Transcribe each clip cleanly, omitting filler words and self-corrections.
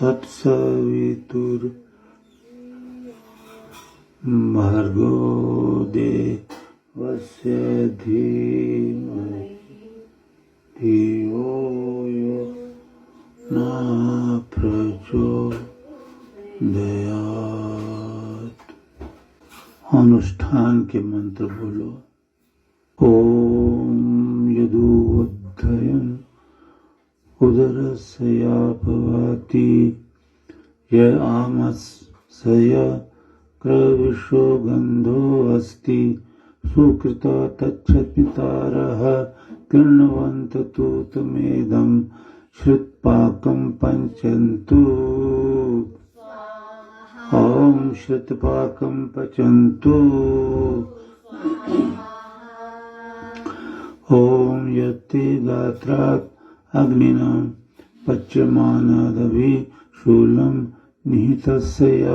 तत्सवितुर्भर्गो देवस्य धीमहि धियो यो न प्रचोदयात्। अनुष्ठान के मंत्र बोलो। ओम यदुवद्धयन् उदरस्यापवाति य आमस्य क्रविशो गन्धो अस्ति सुकृत तच्छपितारः कृण्वन्त तु तमेदं श्रुत्पाकं पचन्तु। ॐ श्रुत्पाकं पचन्तु। ॐ यत्ते गात्रात् अग्निना पच्यमानादभि शूलं निहितस्य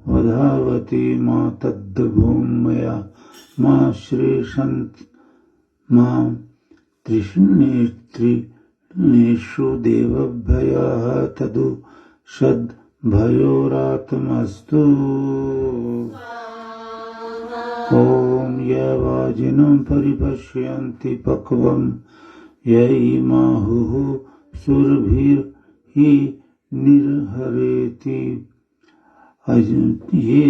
वधावति मा तद्भूमया मा श्रेषन्त मां त्रिनेषु देवभयः तदु षद्भयोरात्मस्तु। ॐ यवाजिनं परिपश्यन्ति पक्वं यैमाहुः सुरभिर्हि निर्हरेति ये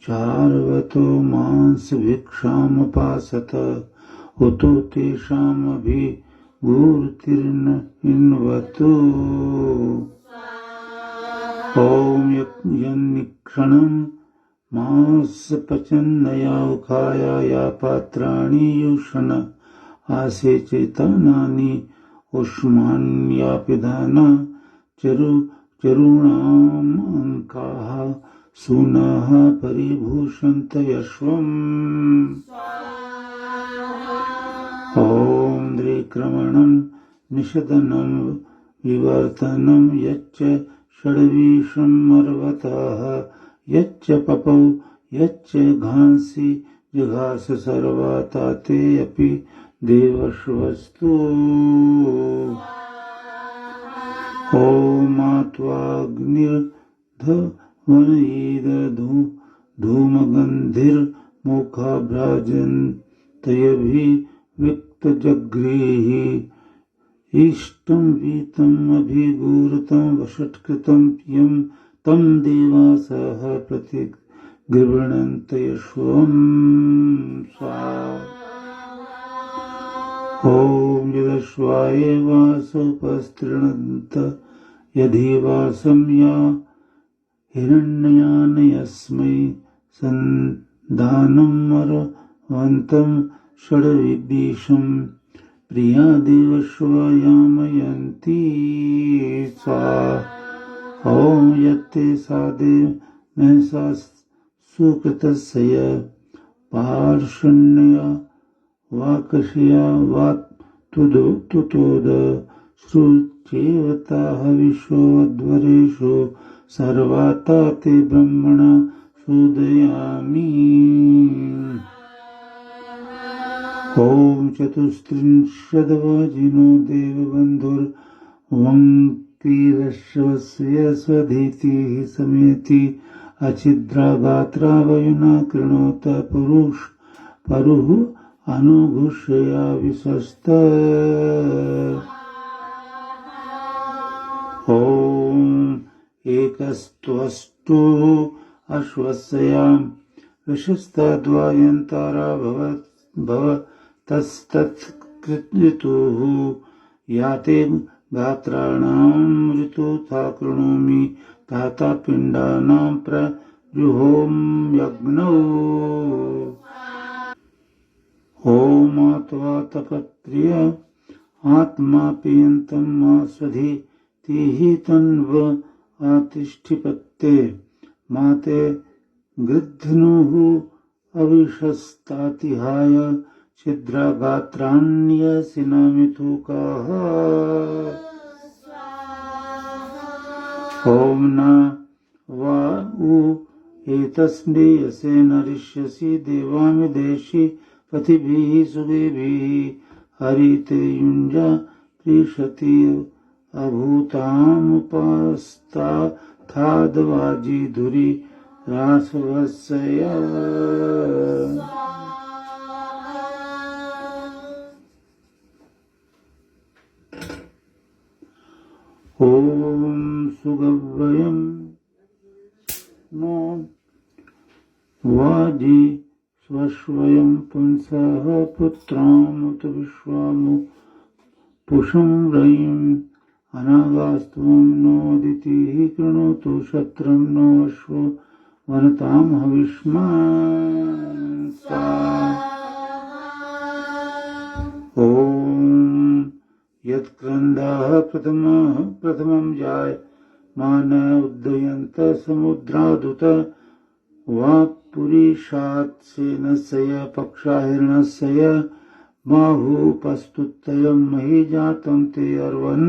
चार्वतो मांसभिक्षामुपासत उतो तेषामभिगूर्तिर्न इन्वतु। ॐ यन्निक्षणं मांसपचन्नया उखाया या पात्राणि युषण आसे चेतनानि उष्मान्यापिधाना चरुणाम् अंकाः सूनाः परिभूषन्त यश्वम्। ॐ द्रिक्रमणं निषदनं विवर्तनं यच्च षड्विषं मर्वतः यच्च पपौ यच्च घांसि जिघास सर्वा ताते अपि देवश्वस्तु। ॐ मात्वाग्निर्धवनैर्धूमगन्धिर्मुखाभ्राजन्तयभिर्विक्तजघ्रेः इष्टं वीतम् अभिगूर्तं वषट्कृतं यं तं देवासः प्रतिगृह्णन्त यश्वम्। ॐ यदश्वाये वासोपस्तृणन्त यधिवासं या हिरण्यान यस्मै सन्दानमर्वन्तं षड्विशं प्रिया देवश्वयामयन्ती सा। ॐ यत्ते सादे महसा सुकृतस्य पार्षण्या वाकषया वातुतोद श्रुचेवता हविषोऽध्वरेषु सर्वाता ते ब्रह्मणा सूदयामि। ॐ चतुस्त्रिंशद्वाजिनो देवबन्धुर्वङ्क्तिरश्वस्य स्वधीतिः समेति अच्छिद्रा गात्रा वयुना कृणोत परुः अनुघुषया विशस्त। ॐ एकस्त्वष्टो अश्वस्यां विशस्तद्वायन्तारा भवतस्तत्कृतुः याते गात्राणां ऋतुथा कृणोमि ताता पिण्डानां प्रजुहोम यज्ञौ। ॐ आत्वा तपत्रिय आत्मा पीयन्तं मा स्वधितिः तन्व आतिष्ठिपत्ते माते गृध्नुः अविशस्तातिहाय छिद्रगात्राण्यसिनामिथुकाः। ॐ न वा उ एतस्मै नरिष्यसि देवामिदेशि पथिभिः सुवेभिः हरिते युञ्जा प्रीषति अभूतामुपस्ताथादवाजी धुरी रासवस्य ओम सुगव्ययम् नो वाजी स्वस्वयं पुंसः पुत्रामुत विश्वामु पुषं रयिम् अनागास्त्वं नोदितिः कृणोतु शत्रं नो अश्वो वनतां हविष्मान् ॐ यत्क्रन्दाः प्रथमं जाय मान उद्दयन्त समुद्रादुत वाक्पुरीषात्सेनस्य पक्षाहिर्णस्य बाहुपस्तुत्यं मही जातं ते अर्वन्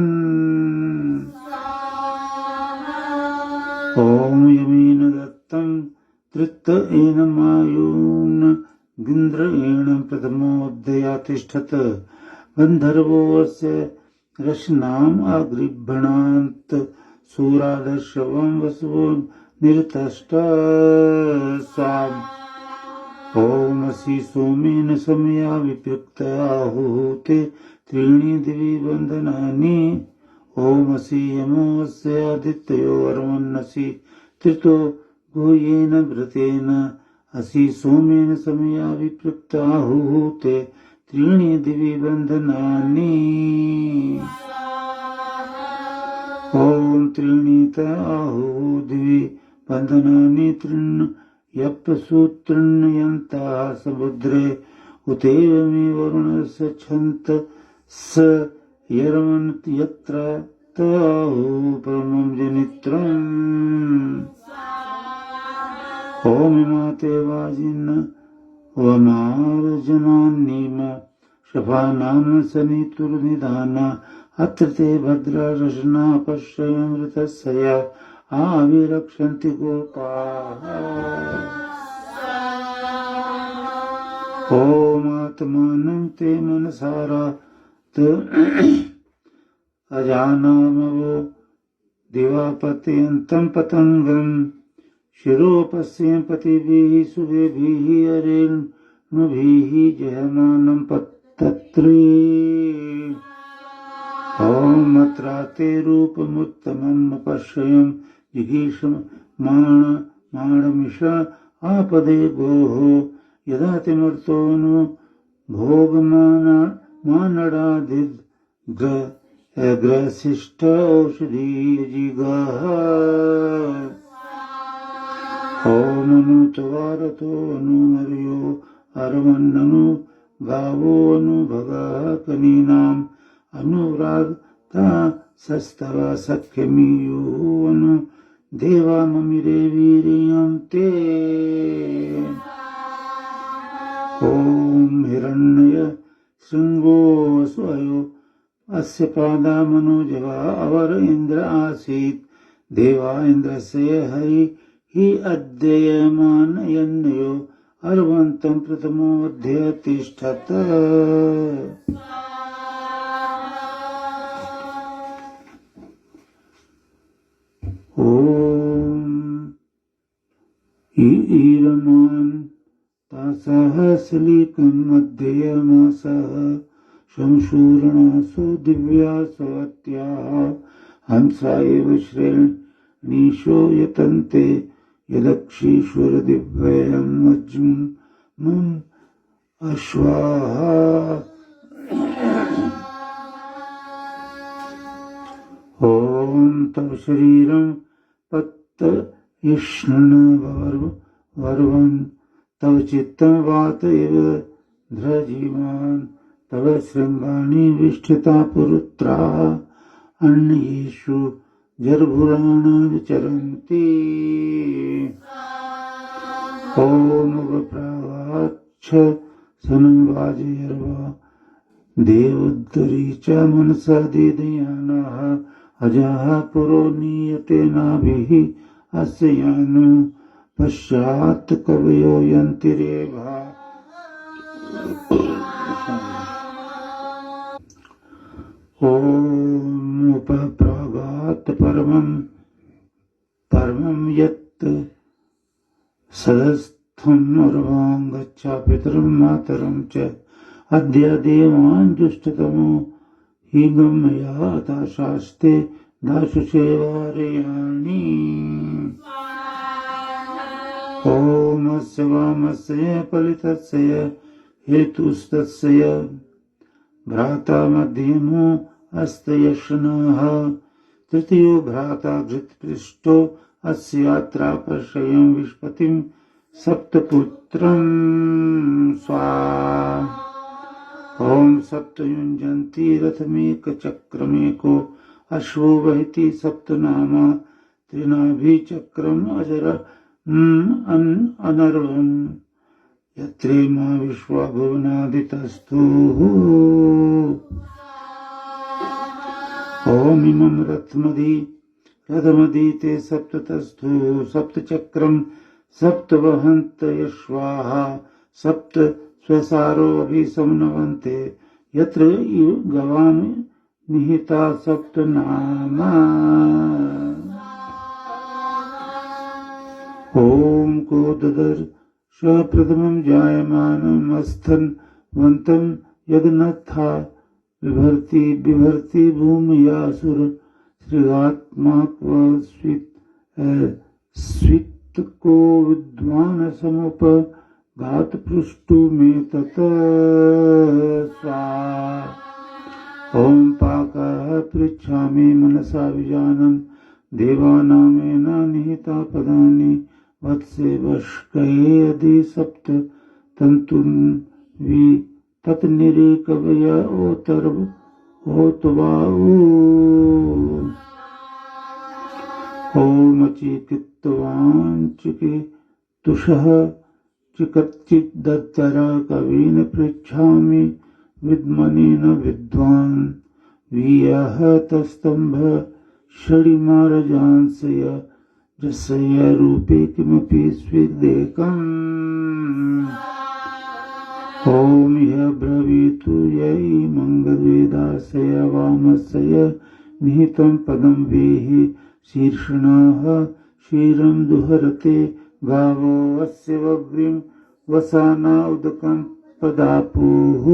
ॐ यमेन दत्तं तृत्त एनमायून् गिन्द्रेण प्रथमोऽध्याया तिष्ठत् गन्धर्वोऽस्य रशनाम् अगृह्णान्त सूरादर्शवं वसवो निरतष्ट स्वाम् ओमसि सोमेन समया विपृक्त आहुते त्रीणि दिवि वन्दनानि ओमसि यमोऽस्य आदित्यो वर्मन्नसि त्रितो गुह्येन व्रतेन असि सोमेन समया विपृक्त आहुते त्रीणि दिवि वन्दनानि ॐ त्रीणि त आहुः दिवि वन्दनानि तृण् यप्सु तृण्यन्ताः समुद्रे उतैव मे वरुणस्य छन्त स यर्मन् यत्र त आहुः परमं जनित्रम् ॐ इमाते वाजिन् वमार्जनान्नीम शफानां सनितुर्निधाना अत्र ते भद्ररशना पश्यमृतस्य आविरक्षन्ति गोपाः ॐ आत्मानं ते मनसारात् अजानामवो दिवापत्यन्तं पतङ्गम् शिरोपस्यं पतिभिः सुवेभिः अरेणुभिः जयमानं तत्रे ॐ अत्राते रूपमुत्तमम् अपश्यं जिगीषमाणमिष आपदे गोः यदा तिमर्तोऽनु भोगमानडादिग्रसिष्ठ औषधीयजिगाः ॐ अनुतवारतो अनुमर्यो अर्वन्ननु गावो अनुभगाः कनीनाम् अनुरागता सस्तव सख्यमीयुः अनु देवा ममिरे वीर्यं ते ॐ हिरण्य शृङ्गो स्वयो अस्य पादा मनोजवा अवर इन्द्र आसीत् देवा इन्द्रस्य हरि हि अध्ययमानयन्यो अर्वन्तं प्रथमोऽध्य तिष्ठत् ॐ ईरमान् तासः सलीकम् अध्ययमासः शंशूर्णासो दिव्यासवत्याः हंसा एव श्रेणीशो यतन्ते यदक्षीश्वरदिव्यम् अज्मम् अश्वाः ॐ तव शरीरं पत्तयिष्णुवर्वन् तव चित्तं वात इव ध्रजीवान् तव शृङ्गानि विष्ठिता पुरुत्राः अन्येषु जर्भुराणानि चरन्ति ॐ उपप्रावाच्छ सनं वाजयर्वा देवोद्धरी च मनसा दीदयानाः अजाः पुरो नीयते नाभिः अस्य यानो पश्चात् कवयो यन्ति रेभा ॐ प्रागात् परमं यत् सदस्थम् उर्वां गच्छा पितरं मातरं च अद्य देवान् जुष्टतमो हि गम्यया शास्ते दाशुषेवारयाणि ॐ अस्य वामस्य फलितस्य हेतुस्तस्य भ्राता मध्यमो हस्तयशनः तृतीयो भ्राता घृतपृष्ठो अस्य यात्रापश्यं विष्पतिं सप्तपुत्रं स्वाहा ॐ सप्तयुञ्जन्ति रथमेकचक्रमेको अश्वो वहति सप्तनामा त्रिनाभिचक्रम् अनर्वम् यत्रेमा विश्वा भुवनादितस्तु ॐ इमं रथमदीते सप्ततस्थु सप्तचक्रं सप्तवहन्तयश्वाः सप्त स्वसारोऽभिसंनवन्ते यत्र गवां निहिता सप्तनामा ॐ को ददर्श प्रथमं जायमानम् अस्थन्वन्तं यदनथा बिभर्ति भूमयासुर श्रीगात्माक्व स्वित्को विद्वान् समुप घात पृष्टु मे तत ॐ पाकः पृच्छामि मनसा विजानन् देवानामेन निहिता पदानि वत्से वष्कये यदि सप्त तन्तुन्वि तत्निरेकवय ओतवाऊ ॐ अचिकित्वाञ्चिकेतुषः चिकच्चिदत्तरा कवीन पृच्छामि विद्मनेन विद्वान् वीयः तस्तम्भ षडिमारजांसय जस्य रूपे किमपि स्विदेकम् ॐ ह्य ब्रवीतु य मङ्गलवेदास्य वामस्य निहितं पदं वेहि शीर्षणः क्षीरं दुहरते गावो अस्य वग्रिं वसाना उदकं पदापुः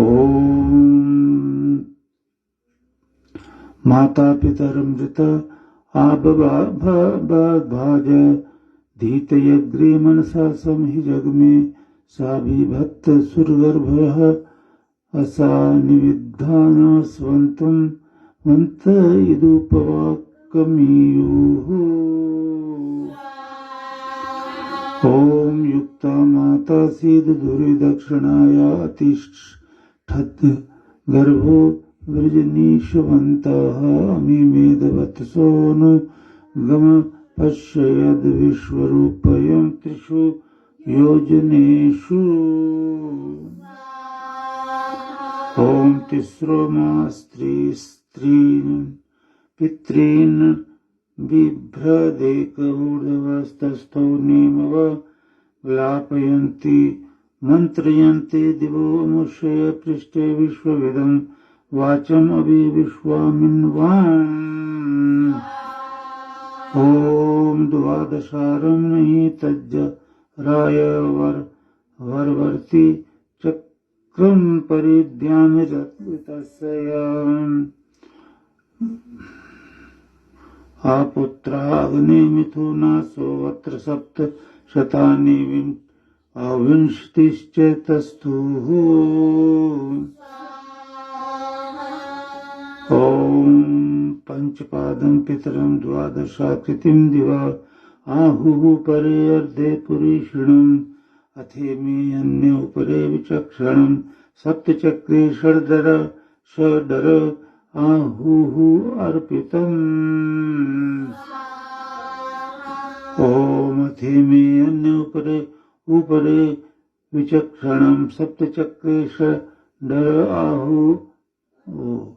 ॐ माता पितरमृत आबभाज धीतयग्रे मनसा समहि जगमे साभिभक्त सुरगर्भः असा निविद्धाना स्वन्तं वन्त इदुपवाक्कमीयुः ॐ युक्ता माता सीदधुरि दक्षिणाया अतिष्ठत् गर्भो वृजनीशवन्तः अमिमेधवत्सो नु गम पश्ययद् विश्वरूपयं त्रिषु योजनेषु ॐ तिस्रो मास्त्रीन् पितॄन् बिभ्रदेकऊर्ध्वस्तस्थौ नेमव विलापयन्ति मन्त्रयन्ते दिवो मुषय पृष्ठे विश्वविदं वाचम् अभिविश्वामिन्वान् ॐ द्वादशारं नहि तज्जराय वरवर्ति चक्रं परिद्यामि रत्तस्य आपुत्राग्ने मिथुनासो अत्र सप्त शतानि विंशतिश्च तस्थुः ॐ पंचपादं पितरं द्वादशाकृतिं दिवा आहुः परे अर्धे पुरीषिणम् अथेमे अन्य उपरे विचक्षणं सप्तचक्रे षडर आहुः अर्पितम् ॐ अथेमे अन्य उपरे विचक्षणं सप्तचक्रे षडर आहुः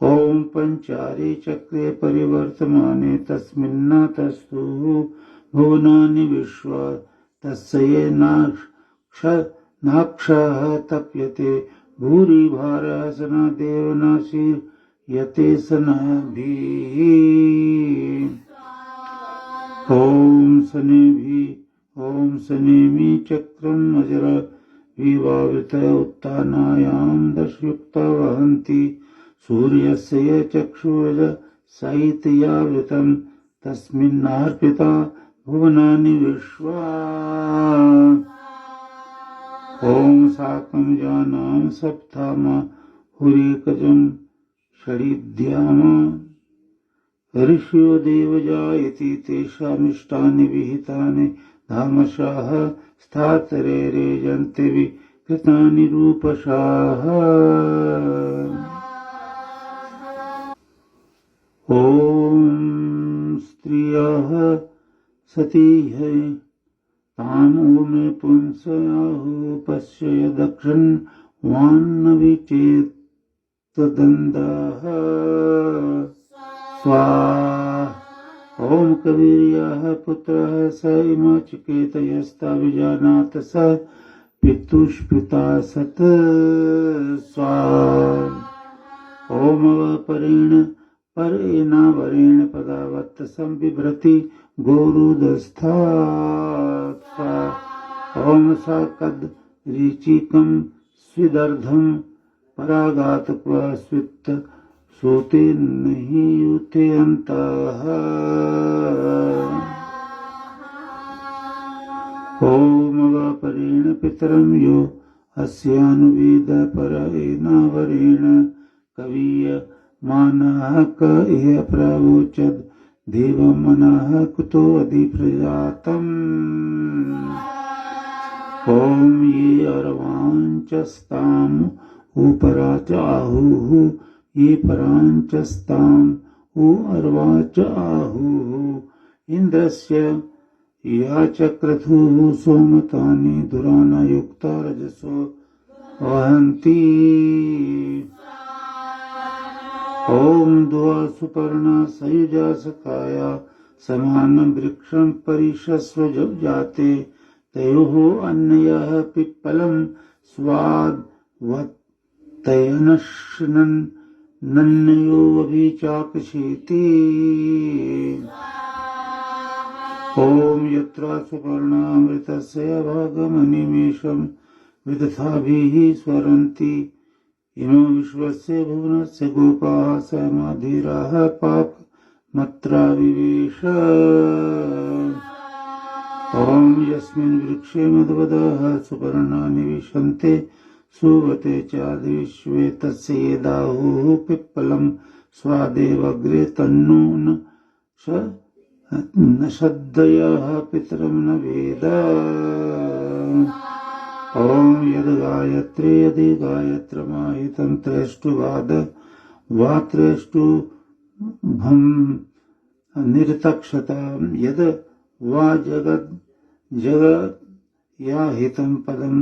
ॐ पंचारे चक्रे परिवर्तमाने तस्मिन्नातस्तु भुवनानि विश्वा तस्य नाक्षः तप्यते भूरि भारसना देवनाशीर यते सनाभिः ॐ सनेमि चक्रम् अजर विवावृत उत्तानायां दशयुक्ता वहन्ति सूर्यस्य चक्षुरज सहितयावृतं तस्मिन्नार्पिता भुवनानि विश्वा ॐ साकं जानां सप्तामा हुरेकजं षडिद्याम ऋषियो देवजा इति तेषामिष्टानि विहितानि धामशाः स्थातरे रेजन्ते विकृतानि रूपशाः ॐ स्त्रियः सतीः तामो मे पुंसयाहु पश्य दक्षिण वान्न विचेत तदन्दाः स्वाहा ॐ कवीर्याः पुत्रः स इमाचिकेतयस्ता विजानात स पितुष्पिता सत स्वाहा ॐ अवपरेण परेणावरेण पदावत् संबिभ्रति गोरुदस्था ॐ साकद् ऋचिकं स्विदर्धं परागात क्वस्वित् सोते नहीं युते अंतः ॐ अवपरेण पितरं यो अस्यानुवेद परेणावरेण कवीय मानः क इह प्रवोचद् देवमनः कुतो अधिप्रजातम् ॐ ये अर्वाञ्चस्ताम् उपराच आहुः ये पराञ्चस्ताम् उ अर्वाच आहुः इन्द्रस्य या चक्रथुः सोमतानि दुरानयुक्ता रजसो वहन्ति ॐ दुआ सुपर्णा सयुजा सखाया समान वृक्षं परिषस्व जाते तयोः अन्यः पिप्पलं स्वाद्वत् तयनश्नन् नन्यो अभिचाकशीति ॐ यत्र सुपर्णामृतस्य अभागमनिमेषं विदथाभिः स्वरन्ति इमो विश्वस्य भुवनस्य गोपाः समाधिराः पाक मत्रा विवेश ॐ यस्मिन् वृक्षे मद्वदः सुपर्णानि विशन्ते सुवते चादिविश्वे तस्य येदाहुः पिप्पलं स्वादेवग्रे तन्नो न श्रद्धयः पितरं न वेद ॐ यद्गायत्रे यदि गायत्रमाहितं त्रयष्टुवाद वा त्रयष्टुभं निर्तक्षता यद वा जगत् याहितं पदं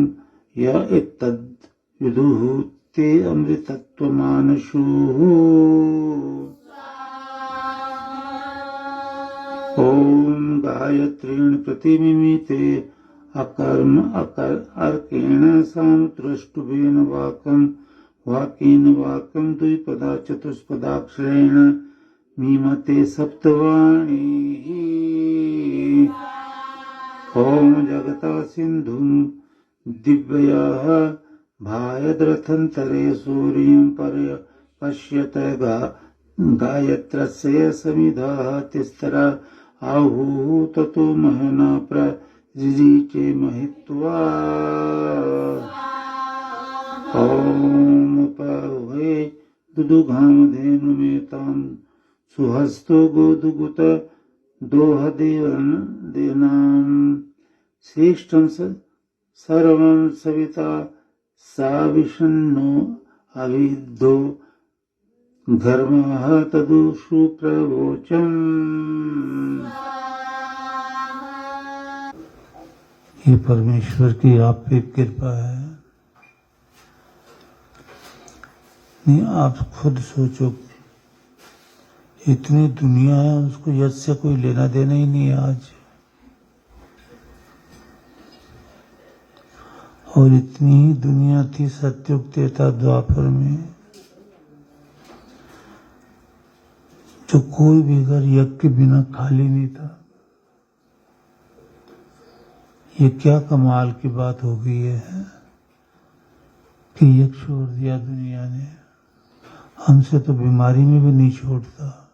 य इत्तद् विदुः ते अमृतत्वमानशुः ॐ गायत्रीण प्रतिमिमिते अकर्म अर्केण सामतृष्टुभेन वाकेन वाकं द्विपदा चतुष्पदाक्षरेण मीमते सप्तवाणीः ॐ जगता सिन्धुं दिव्ययाः भायद्रथन्तरे सूर्यं पश्यत गायत्रस्य समिधः तिस्रा आहुः ततो महना प्रजिचे महित्वा ॐ उपवे दुदुघामधेनुमेतां सुहस्तो गोदुगुत दोहदेवनां श्रेष्ठं सर्वं सविता साविषन्नो अविद्धो धर्मः तदुषु प्रवोचम्। ये परमेश्वर की आप पे कृपा है। नहीं, आप खुद सोचो, इतनी दुनिया है, उसको यश से कोई लेना देना ही नहीं है। और इतनी ही दुनिया थी सत्युग त्रेता द्वापर में, जो कोई भी घर यज्ञ के बिना खाली नहीं था। ये क्या कमाल की बात हो गई है कि यज्ञ छोड़ दिया दुनिया ने। हमसे तो बीमारी में भी नहीं छोड़ता।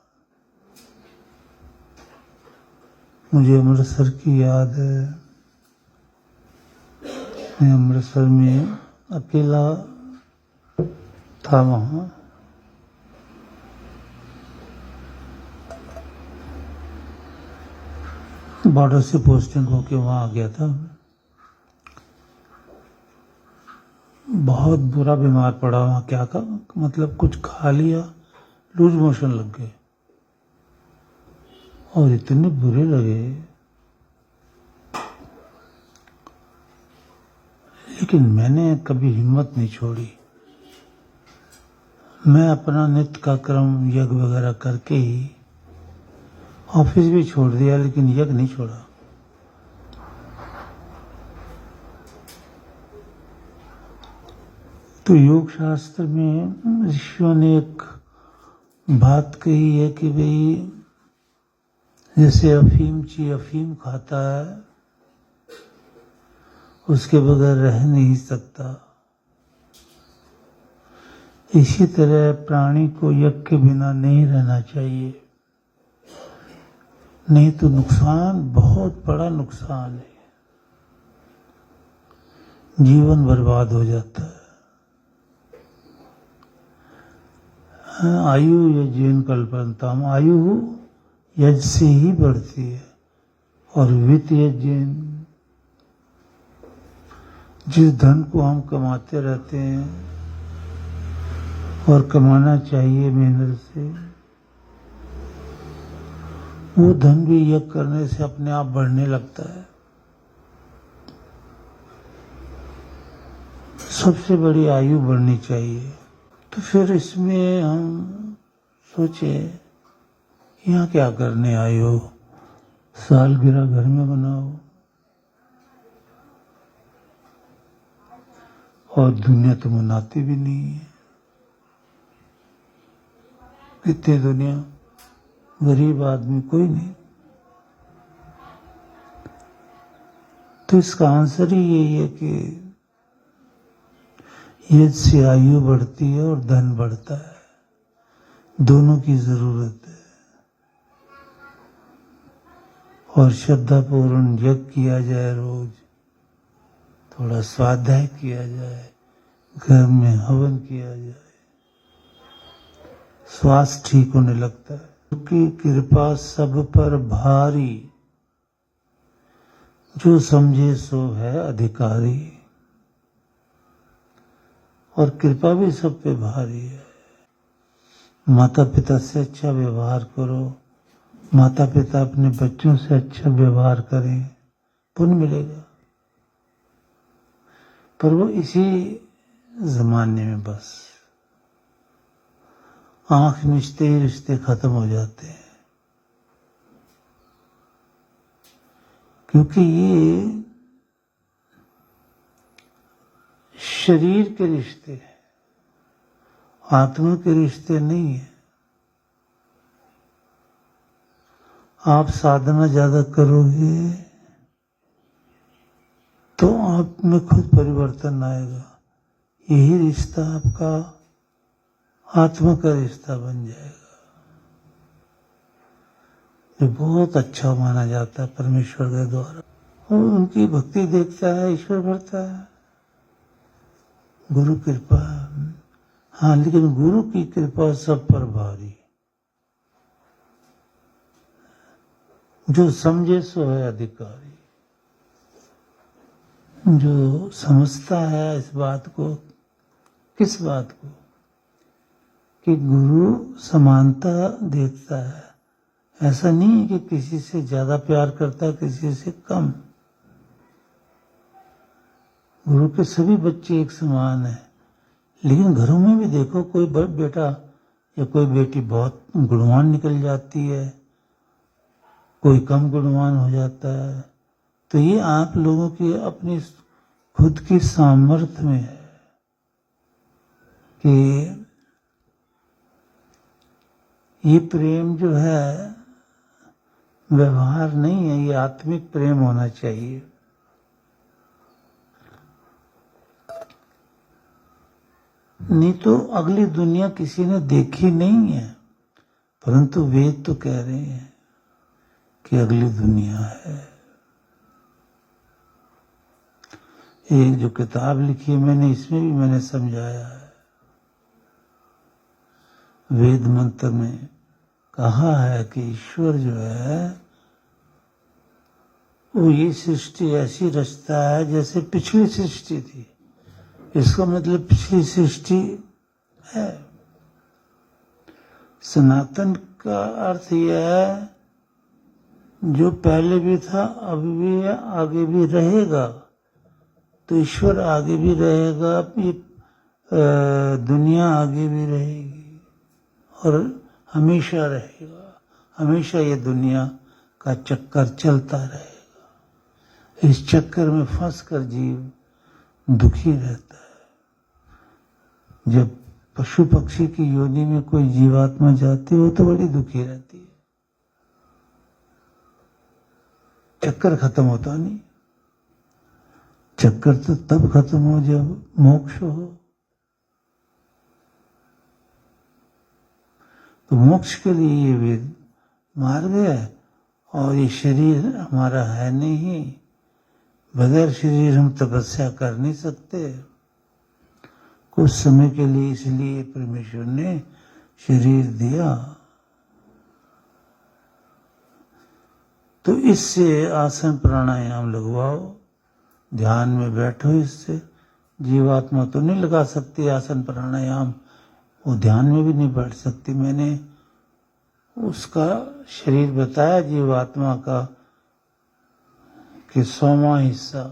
मुझे अमृतसर की याद है, मैं अमृतसर में अकेला था वहां। बॉर्डर से पोस्टिंग होके वहां आ गया था। बहुत बुरा बीमार पड़ा वहां। क्या का मतलब, कुछ खा लिया, लूज मोशन लग गए और इतने बुरे लगे। लेकिन मैंने कभी हिम्मत नहीं छोड़ी। मैं अपना नित्य का क्रम यज्ञ वगैरह करके ही ऑफिस भी छोड़ दिया, लेकिन यज्ञ नहीं छोड़ा। तो योग शास्त्र में ऋषियों ने एक बात कही है कि भाई जैसे अफीम खाता है, उसके बगैर रह नहीं सकता, इसी तरह प्राणी को यज्ञ के बिना नहीं रहना चाहिए, नहीं तो नुकसान, बहुत बड़ा नुकसान है, जीवन बर्बाद हो जाता है। आयु यज्ञेन कल्पन्ताम, आयु यज्ञ से ही बढ़ती है। और वित्त यज्ञेन, जिस धन को हम कमाते रहते हैं और कमाना चाहिए मेहनत से, वो धन भी यज्ञ करने से अपने आप बढ़ने लगता है। सबसे बड़ी आयु बढ़नी चाहिए। तो फिर इसमें हम सोचे, यहाँ क्या करने आए हो, सालगिरह घर में बनाओ। और दुनिया तो मनाती भी नहीं है। कितने दुनिया, गरीब आदमी कोई नहीं। तो इसका आंसर ही यही है कि यज्ञ से आयु बढ़ती है और धन बढ़ता है, दोनों की जरूरत है। और श्रद्धापूर्ण यज्ञ किया जाए, रोज थोड़ा स्वाध्याय किया जाए, घर में हवन किया जाए, स्वास्थ्य ठीक होने लगता है। क्योंकि कृपा सब पर भारी, जो समझे सो है अधिकारी। और कृपा भी सब पे भारी है। माता पिता से अच्छा व्यवहार करो, माता पिता अपने बच्चों से अच्छा व्यवहार करें, पुण्य मिलेगा। पर वो इसी जमाने में बस आंख मिचते ही रिश्ते खत्म हो जाते हैं। क्योंकि ये शरीर के रिश्ते हैं, आत्मा के रिश्ते नहीं है। आप साधना ज्यादा करोगे तो आप में खुद परिवर्तन आएगा। यही रिश्ता आपका आत्मा का रिश्ता बन जाएगा, जो बहुत अच्छा माना जाता है परमेश्वर के द्वारा। और उनकी भक्ति देखता है, ईश्वर भरता है। गुरु कृपा, हाँ, लेकिन गुरु की कृपा सब पर भारी। जो समझे सो है अधिकारी। जो समझता है इस बात को, किस बात को, कि गुरु समानता देखता है। ऐसा नहीं है कि किसी से ज्यादा प्यार करता है, किसी से कम। गुरु के सभी बच्चे एक समान है। लेकिन घरों में भी देखो, कोई बेटा या कोई बेटी बहुत गुणवान निकल जाती है, कोई कम गुणवान हो जाता है। तो ये आप लोगों की अपनी खुद की सामर्थ्य में है कि ये प्रेम जो है व्यवहार नहीं है, ये आत्मिक प्रेम होना चाहिए। नहीं तो अगली दुनिया किसी ने देखी नहीं है, परंतु वेद तो कह रहे हैं कि अगली दुनिया है। एक जो किताब लिखी है मैंने, इसमें भी मैंने समझाया है। वेद मंत्र में कहा है कि ईश्वर जो है वो ये सृष्टि ऐसी रचता है जैसे पिछली सृष्टि थी। इसका मतलब पिछली सृष्टि है। सनातन का अर्थ यह है जो पहले भी था, अभी भी है, आगे भी रहेगा। तो ईश्वर आगे भी रहेगा, ये दुनिया आगे भी रहेगी और हमेशा रहेगा। हमेशा ये दुनिया का चक्कर चलता रहेगा। इस चक्कर में फंसकर जीव दुखी रहता है। जब पशु पक्षी की योनि में कोई जीवात्मा जाती हो तो बड़ी दुखी रहती है। चक्कर खत्म होता नहीं। चक्कर तो तब खत्म हो जब मोक्ष हो। तो मोक्ष के लिए ये वेद मार्ग है। और ये शरीर हमारा है नहीं, बगैर शरीर हम तपस्या कर नहीं सकते। कुछ समय के लिए इसलिए परमेश्वर ने शरीर दिया। तो इससे आसन प्राणायाम लगवाओ, ध्यान में बैठो। इससे जीवात्मा तो नहीं लगा सकती आसन प्राणायाम, वो ध्यान में भी नहीं बैठ सकती। मैंने उसका शरीर बताया जीवात्मा का कि 100वां हिस्सा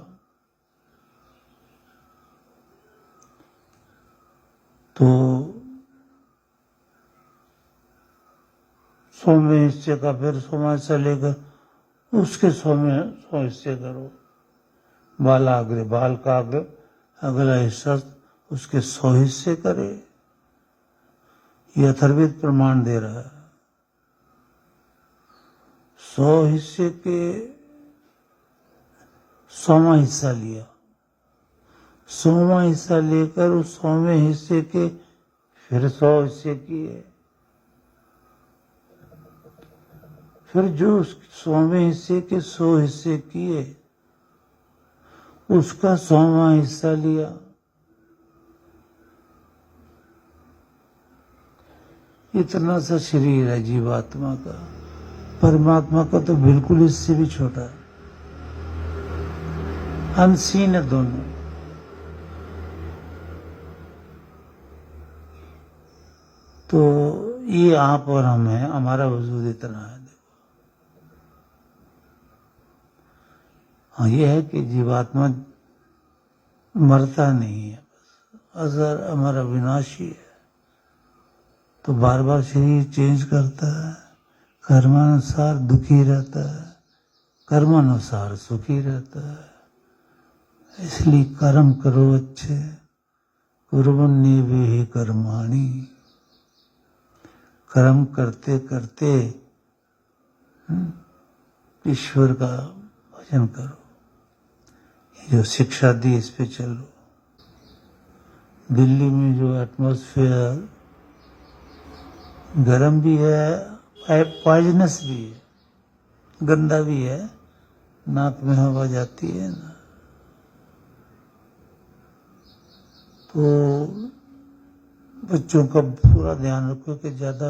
तो 100वें हिस्से का फिर 100वां हिस्सा लेकर उसके 100 हिस्से करो। बालाग्र बाल का अगला हिस्सा उसके 100 हिस्से करे। यह अथर्ववेद प्रमाण दे रहा है। 100 हिस्से के 100वां हिस्सा लिया। 100वां हिस्सा लेकर उस 100वें हिस्से के फिर 100 हिस्से किए। फिर जो उस 100वें हिस्से के 100 हिस्से किए उसका 100वां हिस्सा लिया। इतना सा शरीर है जीवात्मा का। परमात्मा का तो बिल्कुल इससे भी छोटा है। अनसीन है दोनों। तो ये आप और हम हैं, हमारा वजूद इतना है। देखो, हाँ ये है कि जीवात्मा मरता नहीं है, बस अजर हमारा विनाशी है। तो बार बार शरीर चेंज करता है, कर्मानुसार दुखी रहता है, कर्मानुसार सुखी रहता है। इसलिए कर्म करो अच्छे, कुर्वन्नेवेहि कर्माणि। कर्म करते करते ईश्वर का भजन करो। ये जो शिक्षा दी इस पे चलो। दिल्ली में जो एटमॉस्फेयर गर्म भी है, पॉइजनस भी है, गंदा भी है, नाक में हवा जाती है ना। तो बच्चों का पूरा ध्यान रखो कि ज्यादा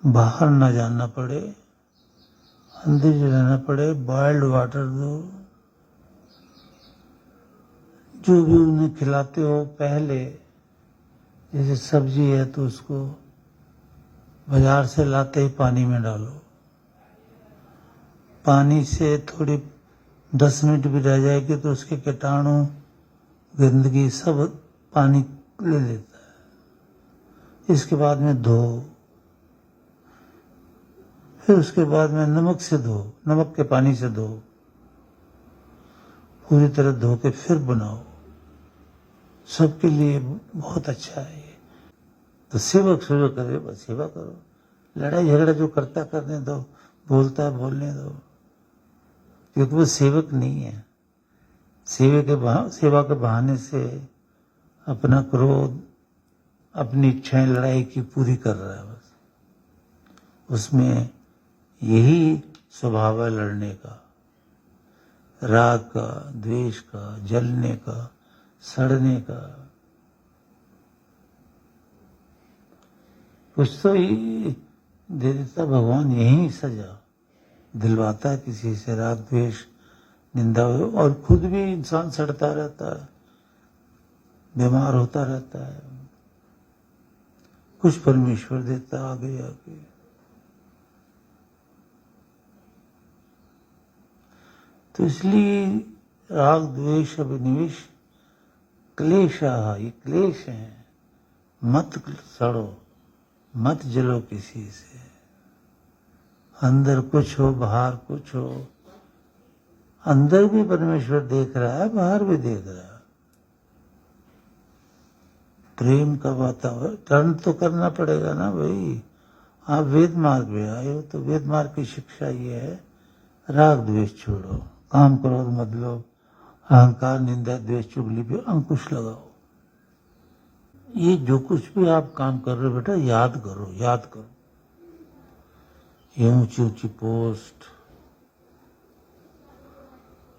बाहर ना जाना पड़े, अंदर ही रहना पड़े। बॉइल्ड वाटर दो। जो भी उन्हें खिलाते हो पहले, जैसे सब्जी है तो उसको बाजार से लाते ही पानी में डालो। पानी से थोड़ी 10 मिनट भी रह जाएगी तो उसके कीटाणु गंदगी सब पानी ले लेता है। इसके बाद में धो, फिर उसके बाद में नमक से धो, नमक के पानी से धो। पूरी तरह धो के फिर बनाओ, सबके लिए बहुत अच्छा है ये। तो सेवक जो करे बस सेवा करो, लड़ाई झगड़ा जो करता करने दो, बोलता है बोलने दो, क्योंकि वो सेवक नहीं है। सेवा के बहाने से अपना क्रोध, अपनी इच्छाएं लड़ाई की पूरी कर रहा है बस। उसमें यही स्वभाव है लड़ने का, राग का, द्वेष का, जलने का, सड़ने का। कुछ तो ही दे देता भगवान, यही सजा दिलवाता है किसी से, राग द्वेष निंदा, और खुद भी इंसान सड़ता रहता है, बीमार होता रहता है। कुछ परमेश्वर देता आगे आगे। तो इसलिए राग द्वेष अभिनिवेश क्लेशा, ये क्लेश है। मत सड़ो, मत जलो किसी से। अंदर कुछ हो बाहर कुछ हो, अंदर भी परमेश्वर देख रहा है, बाहर भी देख रहा है। प्रेम का वातावरण टर्न तो करना पड़ेगा ना भाई। आप वेद मार्ग में आए हो तो वेद मार्ग की शिक्षा ये है, राग द्वेष छोड़ो, काम क्रोध मत लो, अहंकार निंदा द्वेष चुगली पे अंकुश लगाओ। ये जो कुछ भी आप काम कर रहे हो बेटा, याद करो, याद करो। ये ऊंची ऊंची पोस्ट,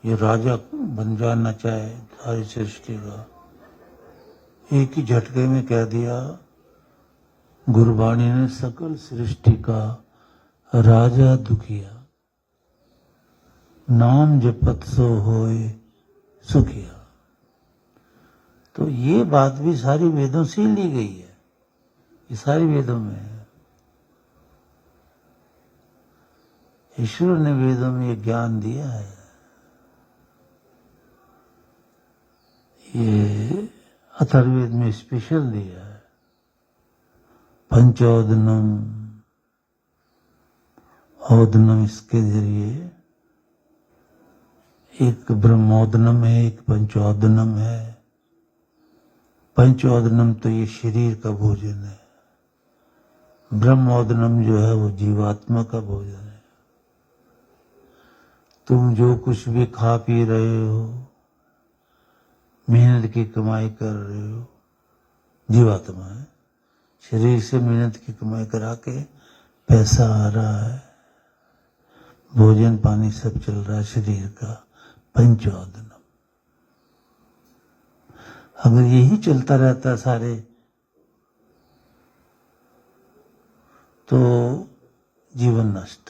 ये राजा बन जाना चाहे सारी सृष्टि का, एक ही झटके में कह दिया गुरबाणी ने, सकल सृष्टि का राजा दुखिया, नाम जपत सो होए सुखिया। तो ये बात भी सारी वेदों से ही ली गई है, ये सारी वेदों में है। ईश्वर ने वेदों में ये ज्ञान दिया है। ये अथर्ववेद में स्पेशल दिया है। पंचोदनम, ओदनम इसके जरिए, एक ब्रह्मोदनम है, एक पंचोदनम है। पंचोदनम तो ये शरीर का भोजन है, ब्रह्मोदनम जो है वो जीवात्मा का भोजन है। तुम जो कुछ भी खा पी रहे हो, मेहनत की कमाई कर रहे हो, जीवात्मा है। शरीर से मेहनत की कमाई करा के पैसा आ रहा है, भोजन पानी सब चल रहा है शरीर का, पंचोदनम। अगर यही चलता रहता सारे, तो जीवन नष्ट।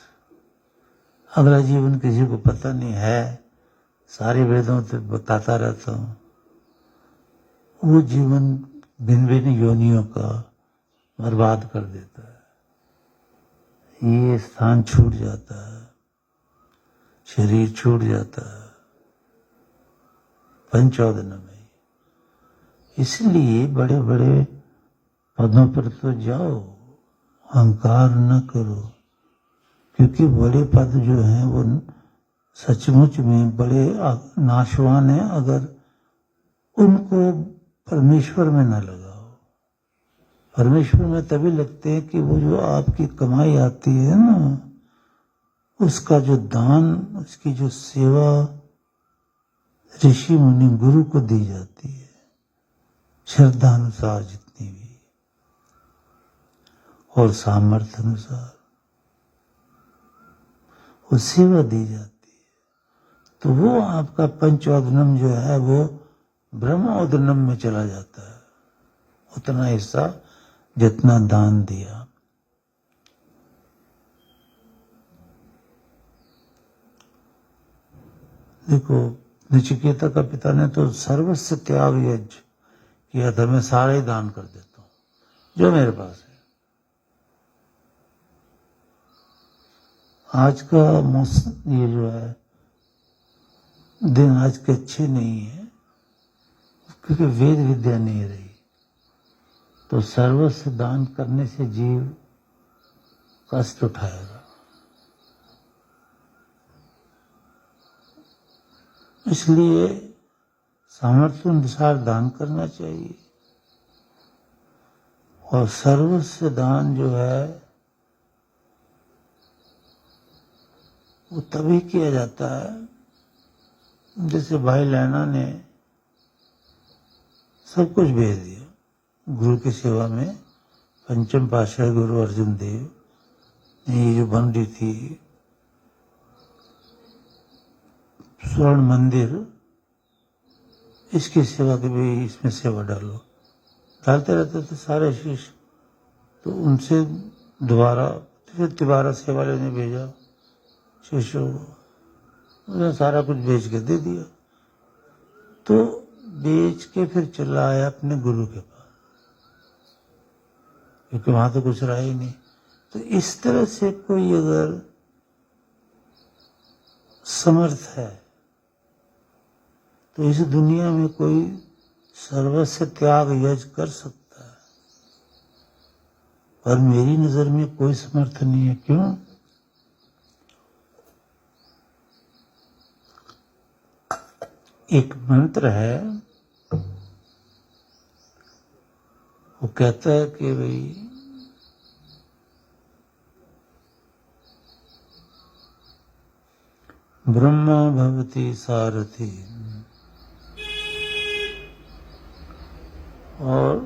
अगला जीवन किसी को पता नहीं है, सारे वेदों से बताता रहता हूं, वो जीवन भिन्न भिन्न योनियों का बर्बाद कर देता है। ये स्थान छूट जाता है, शरीर छूट जाता है, पंचोदनम में। इसलिए बड़े बड़े पदों पर तो जाओ, अहंकार न करो, क्योंकि बड़े पद जो हैं वो सचमुच में बड़े नाशवान हैं अगर उनको परमेश्वर में न लगाओ। परमेश्वर में तभी लगते हैं कि वो जो आपकी कमाई आती है ना, उसका जो दान, उसकी जो सेवा ऋषि मुनि गुरु को दी जाती है, श्रद्धा अनुसार जितनी भी और सामर्थ्य अनुसार वो सेवा दी जाती है। तो वो आपका पंचोदनम जो है वो ब्रह्मोदनम में चला जाता है, उतना हिस्सा जितना दान दिया। देखो नचिकेता का पिता ने तो सर्वस्व त्याग यज्ञ किया था, मैं सारा ही दान कर देता हूं जो मेरे पास है। आज का मौसम ये जो है, दिन आज के अच्छे नहीं है, क्योंकि वेद विद्या नहीं रही। तो सर्वस्व दान करने से जीव कष्ट उठाएगा। इसलिए सामर्थ्य अनुसार दान करना चाहिए। और सर्वस्व दान जो है वो तभी किया जाता है जैसे भाई लैना ने सब कुछ भेज दिया गुरु की सेवा में। पंचम पातशाही गुरु अर्जुन देव ये जो बन रही थी स्वर्ण मंदिर, इसकी सेवा के भी इसमें सेवा डालो, डालते रहते थे सारे शिष्य। तो उनसे दोबारा फिर दोबारा सेवा लेने भेजा शिष्यों को, उन्होंने सारा कुछ बेच के दे दिया। तो बेच के फिर चला आया अपने गुरु के पास, क्योंकि वहां तो कुछ रहा ही नहीं। तो इस तरह से कोई अगर समर्थ है तो इस दुनिया में कोई सर्वस्व त्याग यज कर सकता है, पर मेरी नजर में कोई समर्थ नहीं है। क्यों? एक मंत्र है, वो कहता है कि भाई ब्रह्मा भवति सारथी, और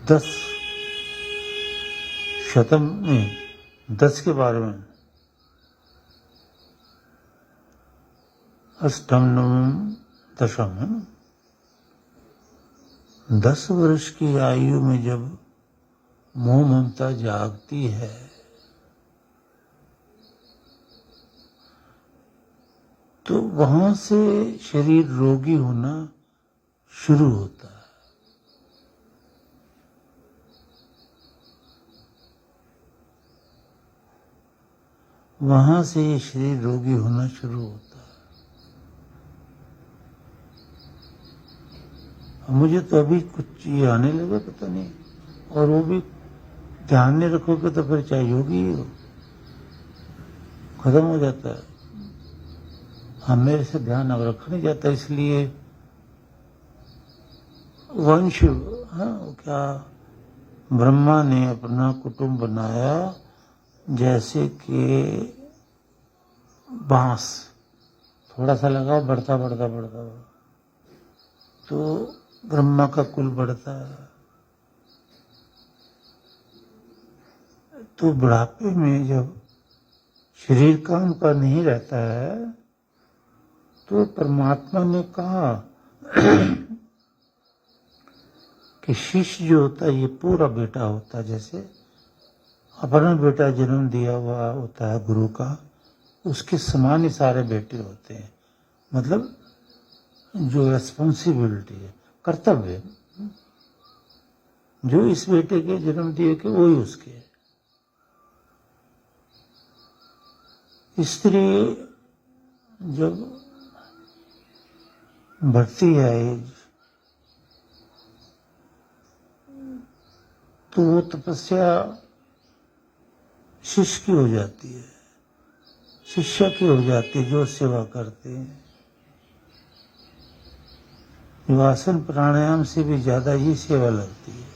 10 शतम में 10 के बारे में अष्टम नवम दशम है। 10 वर्ष की आयु में जब मोह ममता जागती है तो वहां से शरीर रोगी होना शुरू होता है। वहां से ये शरीर रोगी होना शुरू होता है। मुझे तो अभी कुछ ये आने लगा पता नहीं, और वो भी ध्यान नहीं रखोगे तो फिर चाहे योगी ही हो, खत्म हो जाता है। मेरे से ध्यान अब रखा नहीं जाता, इसलिए वंश, क्या ब्रह्मा ने अपना कुटुंब बनाया जैसे कि बांस, थोड़ा सा लगाओ बढ़ता बढ़ता बढ़ता, तो ब्रह्मा का कुल बढ़ता है। तो बुढ़ापे में जब शरीर काम का नहीं रहता है तो परमात्मा ने कहा कि शिष्य जो होता है ये पूरा बेटा होता है, जैसे अपना बेटा जन्म दिया हुआ होता है गुरु का, उसके समान ही सारे बेटे होते हैं। मतलब जो रेस्पॉन्सिबिलिटी है, कर्तव्य, जो इस बेटे के जन्म दिए के वही उसके। स्त्री जब बढ़ती है एज तो वो तपस्या शिष्य की हो जाती है, शिष्य की हो जाती है, जो सेवा करते हैं। आसन प्राणायाम से भी ज्यादा ये सेवा लगती है।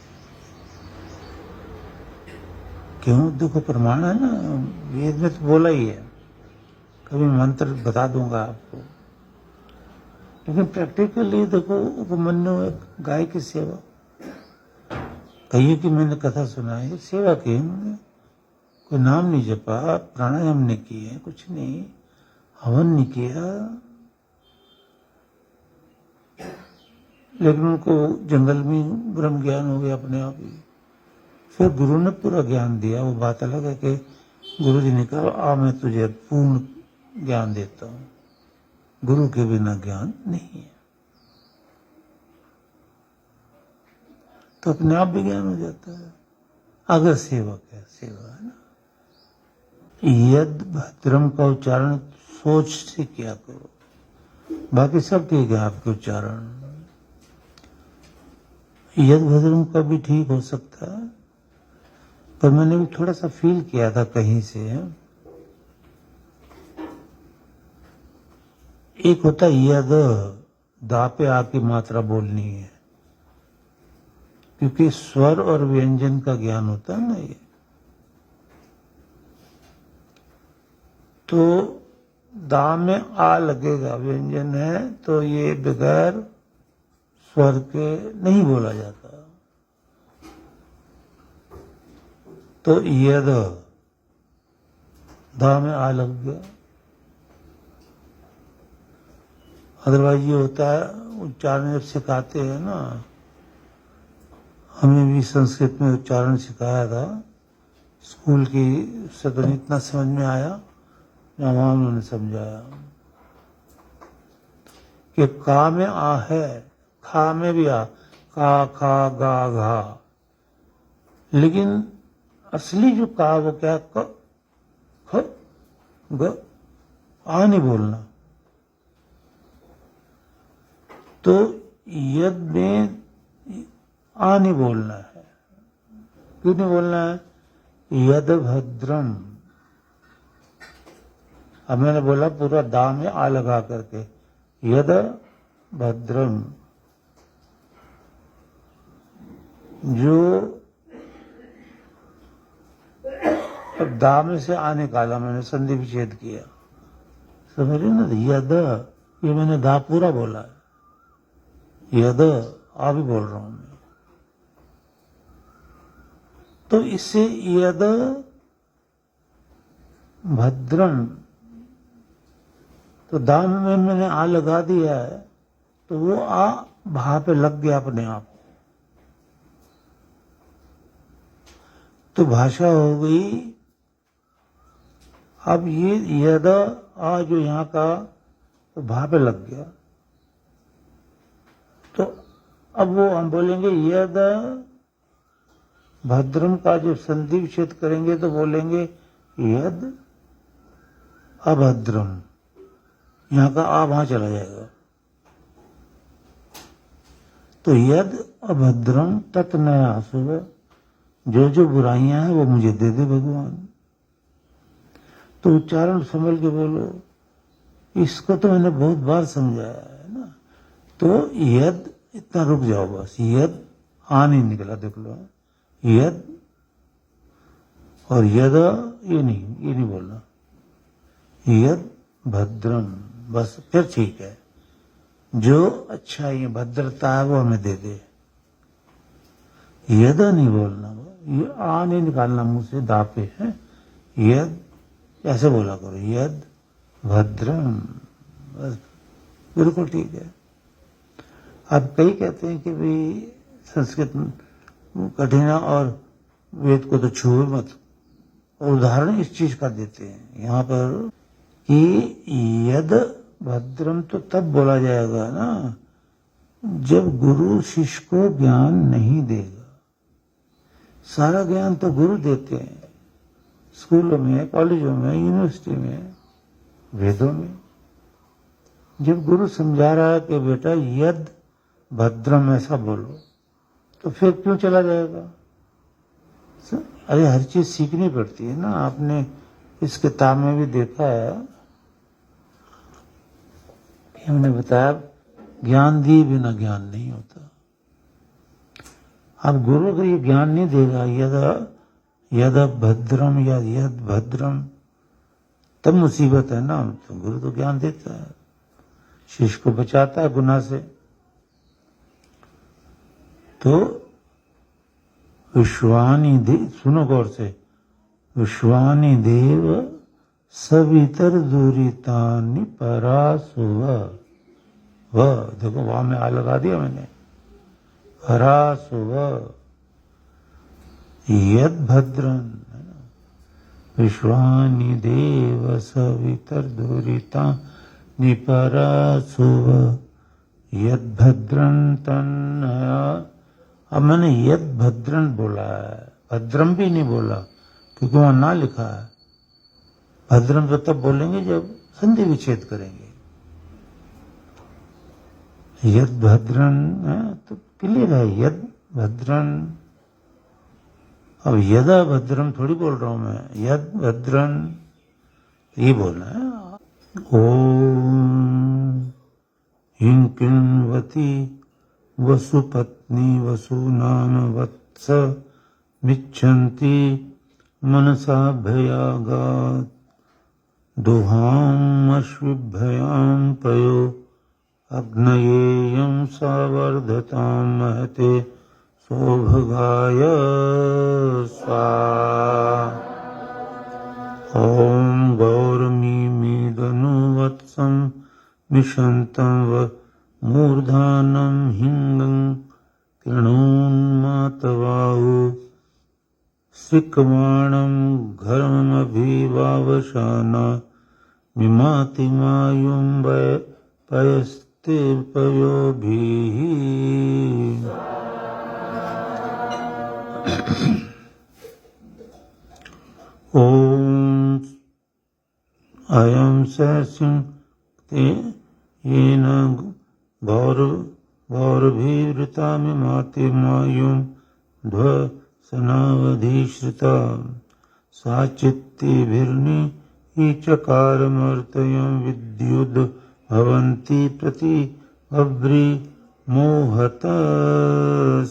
क्यों? देखो प्रमाण है ना, वेद में तो बोला ही है, कभी मंत्र बता दूंगा आपको, लेकिन प्रैक्टिकली देखो उपमन्यु एक गाय की सेवा, कईयों की मैंने कथा सुना है, सेवा की उन्होंने, कोई नाम नहीं जपा, प्राणायाम नहीं किए, कुछ नहीं, हवन नहीं किया, लेकिन उनको जंगल में ब्रह्म ज्ञान हो गया अपने आप ही। फिर गुरु ने पूरा ज्ञान दिया। वो बात अलग है कि गुरु जी ने कहा आ मैं तुझे पूर्ण ज्ञान देता हूं, गुरु के बिना ज्ञान नहीं है। तो अपने आप भी ज्ञान हो जाता है, अगर सेवक है, सेवा है ना। यद भद्रम का उच्चारण सोच से किया करो, बाकी सब ठीक है आपके उच्चारण। यद भद्रम का भी ठीक हो सकता है, पर मैंने भी थोड़ा सा फील किया था कहीं से, एक होता है यद, दा पे आके मात्रा बोलनी है, क्योंकि स्वर और व्यंजन का ज्ञान होता है ना ये। तो दा में आ लगेगा, व्यंजन है, तो ये बगैर स्वर के नहीं बोला जाता। तो यद, दा में आ लग गया। अदरवाइज ये होता है, उच्चारण जब सिखाते हैं ना, हमें भी संस्कृत में उच्चारण सिखाया था स्कूल की, उससे तो इतना समझ में आया, वहां उन्होंने समझाया कि का में आ है, खा में भी आ, का, खा, गा, घा, लेकिन असली जो का वो क्या, क, ख, ग, आ नहीं बोलना। तो यद में आ नहीं बोलना है। क्यों नहीं बोलना है? यद भद्रम, अब मैंने बोला पूरा दा में आ लगा करके, यद भद्रम, जो अब दा में से आ निकाला मैंने, संधि विच्छेद किया, समझ रहे ना? यद, ये मैंने दा पूरा बोला है, यद आ भी बोल रहा हूं मैं। तो इससे यद भद्रम, तो दाम में मैंने आ लगा दिया है, तो वो आ भा पे लग गया अपने आप। तो भाषा हो गई। अब ये यद आ जो यहां का, तो भा पे लग गया, तो अब वो हम बोलेंगे यद भद्रम का जो संधि विच्छेद करेंगे तो बोलेंगे यद अभद्रम, यहां का आ वहां चला जाएगा। तो यद अभद्रम तत् नया सुबह, जो जो बुराइयां हैं वो मुझे दे दे भगवान। तो उच्चारण संभल के बोलो, इसको तो मैंने बहुत बार समझाया है ना। तो यद, इतना रुक जाओ बस, यद आ नहीं निकला, देख लो, यद और यद, ये नहीं बोलना, यद भद्रम, बस फिर ठीक है। जो अच्छा ये भद्रता है वो हमें दे दे। यद नहीं बोलना, ये आ नहीं निकालना मुंह से, दा पे है, यद ऐसे बोला करो, यद भद्रम, बस बिल्कुल ठीक है। अब कई कहते हैं कि भाई संस्कृत कठिन है और वेद को तो छुए मत, और उदाहरण इस चीज का देते हैं यहाँ पर कि यद भद्रम तो तब बोला जाएगा ना जब गुरु शिष्य को ज्ञान नहीं देगा। सारा ज्ञान तो गुरु देते हैं, स्कूलों में, कॉलेजों में, यूनिवर्सिटी में, वेदों में। जब गुरु समझा रहा है कि बेटा यद भद्रम ऐसा बोलो, तो फिर क्यों चला जाएगा? अरे हर चीज सीखनी पड़ती है ना। आपने इस किताब में भी देखा है, हमने बताया ज्ञान दिए बिना ज्ञान नहीं होता। अब गुरु अगर ये ज्ञान नहीं देगा, यद भद्रम या यद भद्रम, तब मुसीबत है ना। तो गुरु तो ज्ञान देता है, शिष्य को बचाता है गुनाह से। तो विश्वानी देव, सुनो गौर से, विश्वानी देव सवितर दूरितानि परासुव, वह देखो वहां में आ लगा दिया मैंने, परासुव यद भद्रन, विश्वानि देव सवितर दूरितानि परासुव यद भद्रन तन्नया। अब मैंने यद भद्रन बोला है, भद्रम भी नहीं बोला, क्योंकि वहां ना लिखा है। भद्रम तो तब बोलेंगे जब संधि विच्छेद करेंगे। यद भद्रन है तो क्लियर है, यद भद्रन। अब यदा भद्रम थोड़ी बोल रहा हूं मैं, यद भद्रन ये बोलना है। ओम हिंकिन्वती वसुपत्नी वसूनाम वत्स मिच्छन्ति मनसा भयागात् दुहाम् अश्विभ्याम् पयो अग्नयेयं सावर्धतां महते सौभगाय स्वाहा। ॐ गौरमीमीदनुवत्सं मिषन्तं व मूर्धानं हिङ्गं कृणोन्मातवाहु श्रिक्माणं घर्ममभिवावशाना मिमातिमायुं पयस्ते पयोभिः। ॐ अयं ससिंक्ते येन गौरभिवृता मिमातिमायुं ध्वसनावधिश्रिता सा चित्तिभिर्निचकारमर्तयं विद्युद् भवन्ति प्रतिभव्री मोहत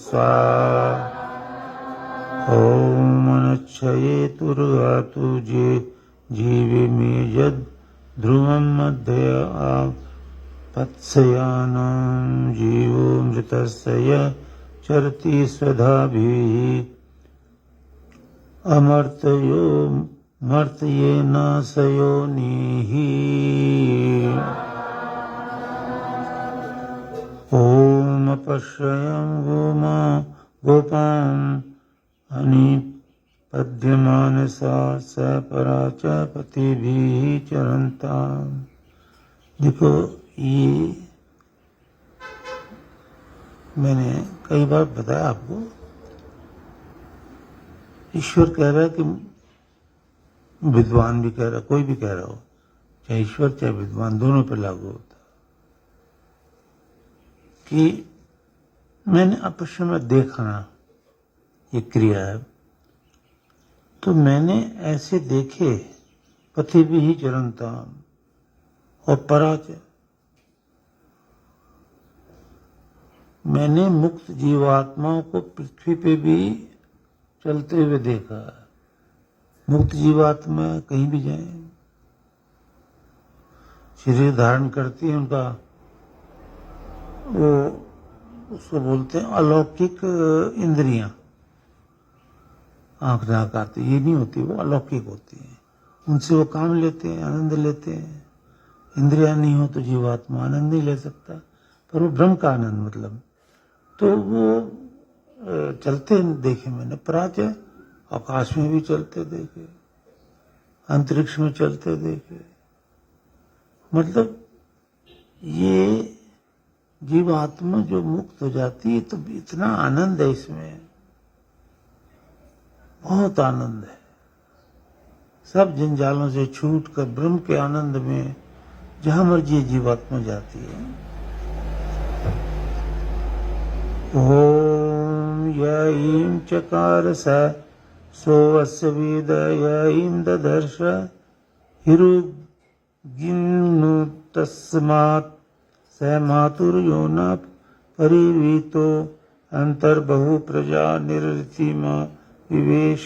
स्वाहा। ॐ अनच्छये तुर्गातु जे जीवे मे यद् ध्रुवं मध्य आपत्स्यानां जीवो मृतस्य चरति स्वधाभिः अमर्त्यो मर्त्येनाशयोनिः। ॐ अपश्रयं गोपाम् अनिपद्यमानसा स परा च पतिभिः चरन्ताम्। देखो, ये मैंने कई बार बताया आपको, ईश्वर कह रहा है कि विद्वान भी कह रहा, कोई भी कह रहा हो, चाहे ईश्वर चाहे विद्वान, दोनों पे लागू होता कि मैंने अपश्य में देखना, ये क्रिया है, तो मैंने ऐसे देखे पति भी ही चरंता और पराच, मैंने मुक्त जीवात्माओं को पृथ्वी पे भी चलते हुए देखा। मुक्त जीवात्मा कहीं भी जाए, शरीर धारण करती है, उनका वो उसको बोलते हैं अलौकिक इंद्रियां, आंख नाक आती, ये नहीं होती, वो अलौकिक होती है, उनसे वो काम लेते हैं, आनंद लेते हैं। इंद्रियां नहीं हो तो जीवात्मा आनंद नहीं ले सकता, पर वो ब्रह्म का आनंद मतलब, तो वो चलते देखे मैंने, पराजय आकाश में भी चलते देखे, अंतरिक्ष में चलते देखे, मतलब ये जीवात्मा जो मुक्त हो जाती है तो इतना आनंद है इसमें, बहुत आनंद है। सब जंजालों से छूट कर ब्रह्म के आनंद में जहां मर्जी जीवात्मा जाती है। ओम यईं चकार स सोऽस्य वेद यईं ददर्श हिरुगिन्नु तस्मात् स मातुर्योना परिवीतो अंतर्बहु प्रजा निरृतिमा विवेश।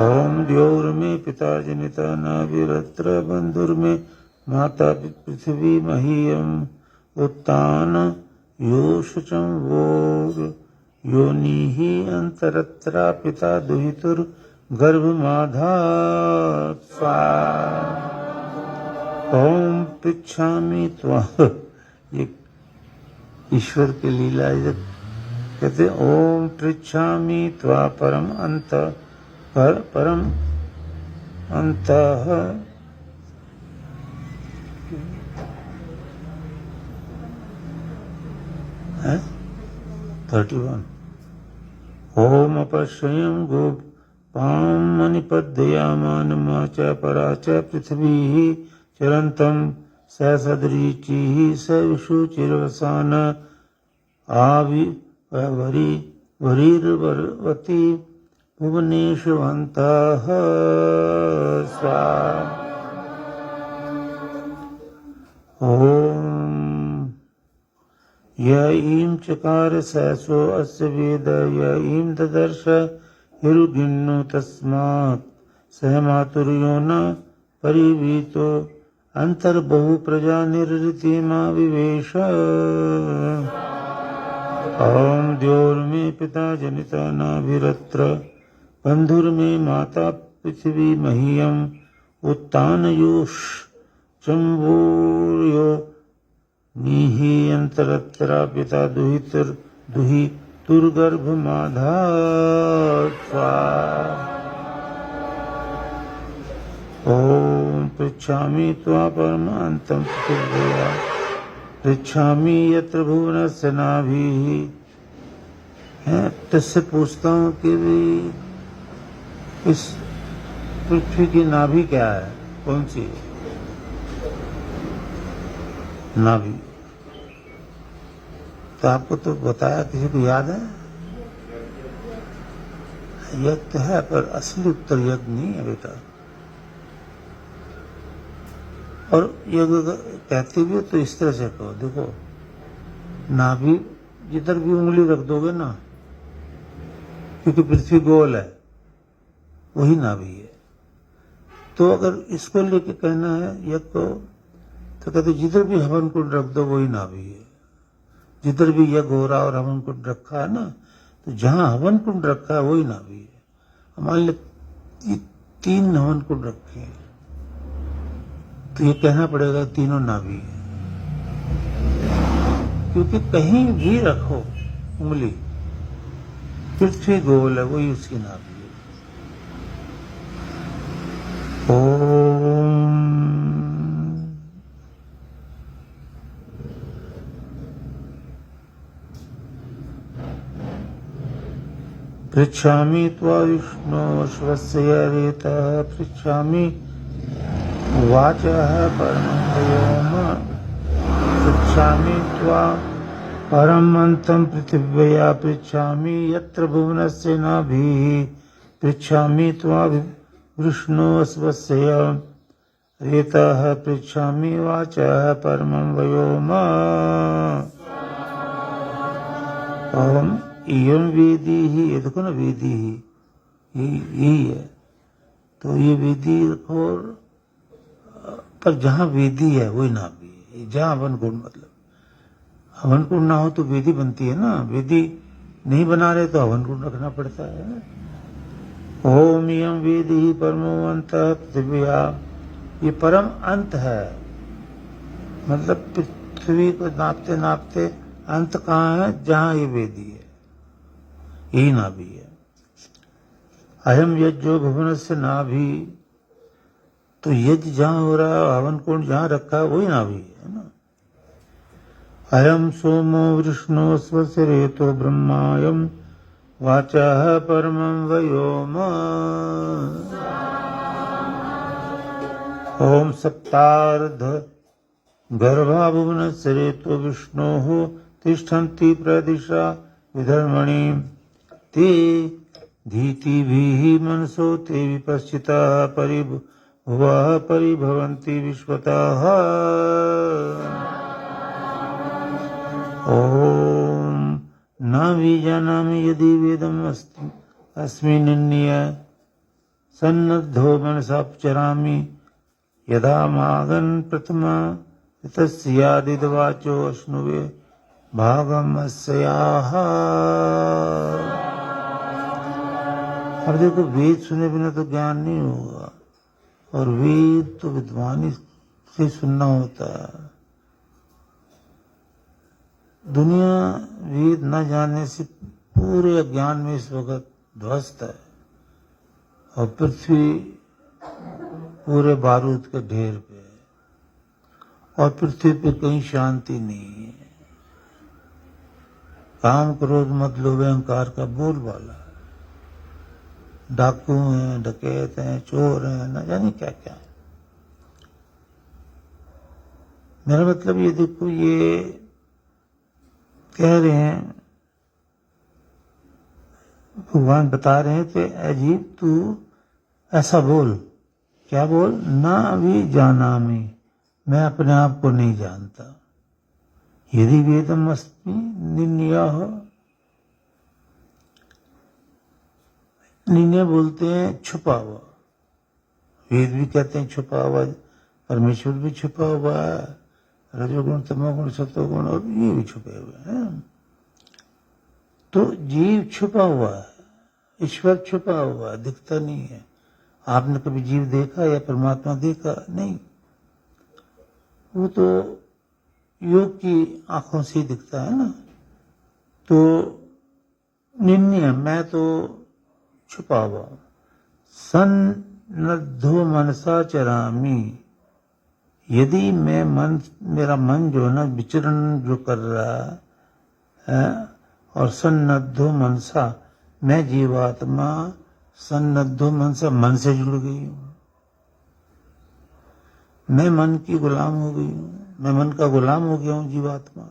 ओम द्योर्मे पिता जनिता नाभिरत्र बंधुर्मे माता पृथ्वी मह्यम उत्तान योषुचं वोर योनिः अंतरत्रा पिता दुहितुर गर्भमाधा स्वाहा। ओम पृच्छामि त्वा, ये ईश्वर की लीला है, कहते ओम पृच्छामि त्वा परम अंत परम अंतः है 31। ओम अपश्यं गोपां मनिपद्यामानमा च परा च पृथ्वीः चरन्तं स सदरीचिः स विषुचिरवसान वरीर्वती भुवनेशवन्तः स्वाहा। ओम य ईं चकार सहसो अस्य वेद य ईं ददर्श हिरुगिन्नु तस्मात् सह मातुर्यो न परिवीतो अंतर्बहु प्रजा निर्ऋतिमा विवेश। ओम द्योर्मे पिता जनिता नाभिरत्र बंधुर्मे माता पृथ्वी मह्यम उत्तानयोष चंबूर्यो नीहि अंतरत्रा पिता दुहि दुर्गर्भ माधा। ओम पृच्छामि त्वा परमान्तं पृथिव्या पृच्छामि यत्र भुवनस्य नाभिः। तुझसे पूछता हूँ कि भी इस पृथ्वी की नाभि क्या है, कौन सी है नाभि? तो आपको तो बताया, किसी को याद है? यज्ञ तो है पर असली उत्तर यज्ञ नहीं है बेटा। और यज्ञ कहते भी तो इस तरह से कहो, देखो नाभि जिधर भी उंगली रख दोगे ना, क्योंकि पृथ्वी गोल है, वही नाभि है। तो अगर इसको लेके कहना है यज्ञ को, तो कहते जिधर भी हवन कुंड रख दो वही नाभि है। जिधर भी यज्ञ हो रहा और हवन कुंड रखा है ना, तो जहां हवन कुंड रखा है वही नाभि है। मान लो 3 हवन कुंड रखे हैं, तो ये कहना पड़ेगा तीनों नाभि है। क्योंकि कहीं भी रखो उंगली, पृथ्वी गोल है, वही उसकी नाभि है। ओम पृच्छामि त्वा विष्णो श्वस्य रेतः पृच्छामि वाचः परमं व्योम पृच्छामि त्वा परमन्तं पृथिव्या पृच्छामि यत्र भुवनस्य नाभिः पृच्छामि त्वा विष्णोस्वस्य रेतः पृच्छामि वाचः परमं व्योम। ओम इयं वेदी ही, ये देखो ना वेदी ही यही है। तो ये वेदी रखो, पर जहाँ वेदी है वही नाभि है। जहाँ हवन कुंड, मतलब हवन कुंड ना हो तो वेदी बनती है ना, वेदी नहीं बना रहे तो हवन कुंड रखना पड़ता है। ओम इयं वेदी ही परमो अंतः पृथिव्या, ये परम अंत है, मतलब पृथ्वी को नापते नापते अंत कहाँ है, जहाँ ये वेदी है, यही नाभि है। अयम यज्ञो भुवनस्य नाभि, तो यज्ञ जहां हो रहा है, हवन कुंड जहां रखा है वही नाभि है ना। अयम सोमो विष्णु स्वस्य रेतो ब्रह्मायम वाचः परमं व्योम। ओम सप्तार्ध गर्भा भुवनस्य रेतो विष्णोः तिष्ठन्ति प्रदिशा विधर्मणि ते धीतिभिः मनसो ते विपश्चिताः परिभुवः परिभवन्ति विश्वतः। ओम न विजानामि यदि वेदम् अस्मिन्निय सन्नद्धो मनसा चरामि यदा मागन् प्रथमा तस्यादिदवाचो अश्नुवे भागम अस्याः। अब देखो, वेद सुने बिना तो ज्ञान नहीं होगा, और वेद तो विद्वानी से सुनना होता है। दुनिया वेद न जानने से पूरे अज्ञान में इस वक्त ध्वस्त है, और पृथ्वी पूरे बारूद के ढेर पे है, और पृथ्वी पे कहीं शांति नहीं है। काम क्रोध मत लोभ अहंकार का बोलबाला है। डाकू हैं, डकैत हैं, चोर हैं, न जाने क्या क्या। मेरा मतलब ये देखो, ये कह रहे हैं, भगवान बता रहे हैं कि अजीब तू ऐसा बोल, क्या बोल, ना भी जानामी, मैं अपने आप को नहीं जानता। यदि वेदम अस्मि निन्यः, निन्या बोलते हैं छुपा हुआ, वेद भी कहते हैं छुपा हुआ, परमेश्वर भी छुपा हुआ है, रजोगुण तमोगुण सत्वगुण और ये भी छुपे हुए हैं। तो जीव छुपा हुआ है, ईश्वर छुपा हुआ है, दिखता नहीं है। आपने कभी जीव देखा या परमात्मा देखा? नहीं, वो तो योग की आंखों से ही दिखता है ना। तो निन्य, मैं तो छुपा हुआ। सन्नद्धो मनसा चरामी, यदि मैं मेरा मन जो है ना विचरण जो कर रहा है, और सन्नद्धो मनसा, मैं जीवात्मा सन्नद्धो मनसा, मन से जुड़ गई हूं, मैं मन की गुलाम हो गई हूं, मैं मन का गुलाम हो गया हूं जीवात्मा।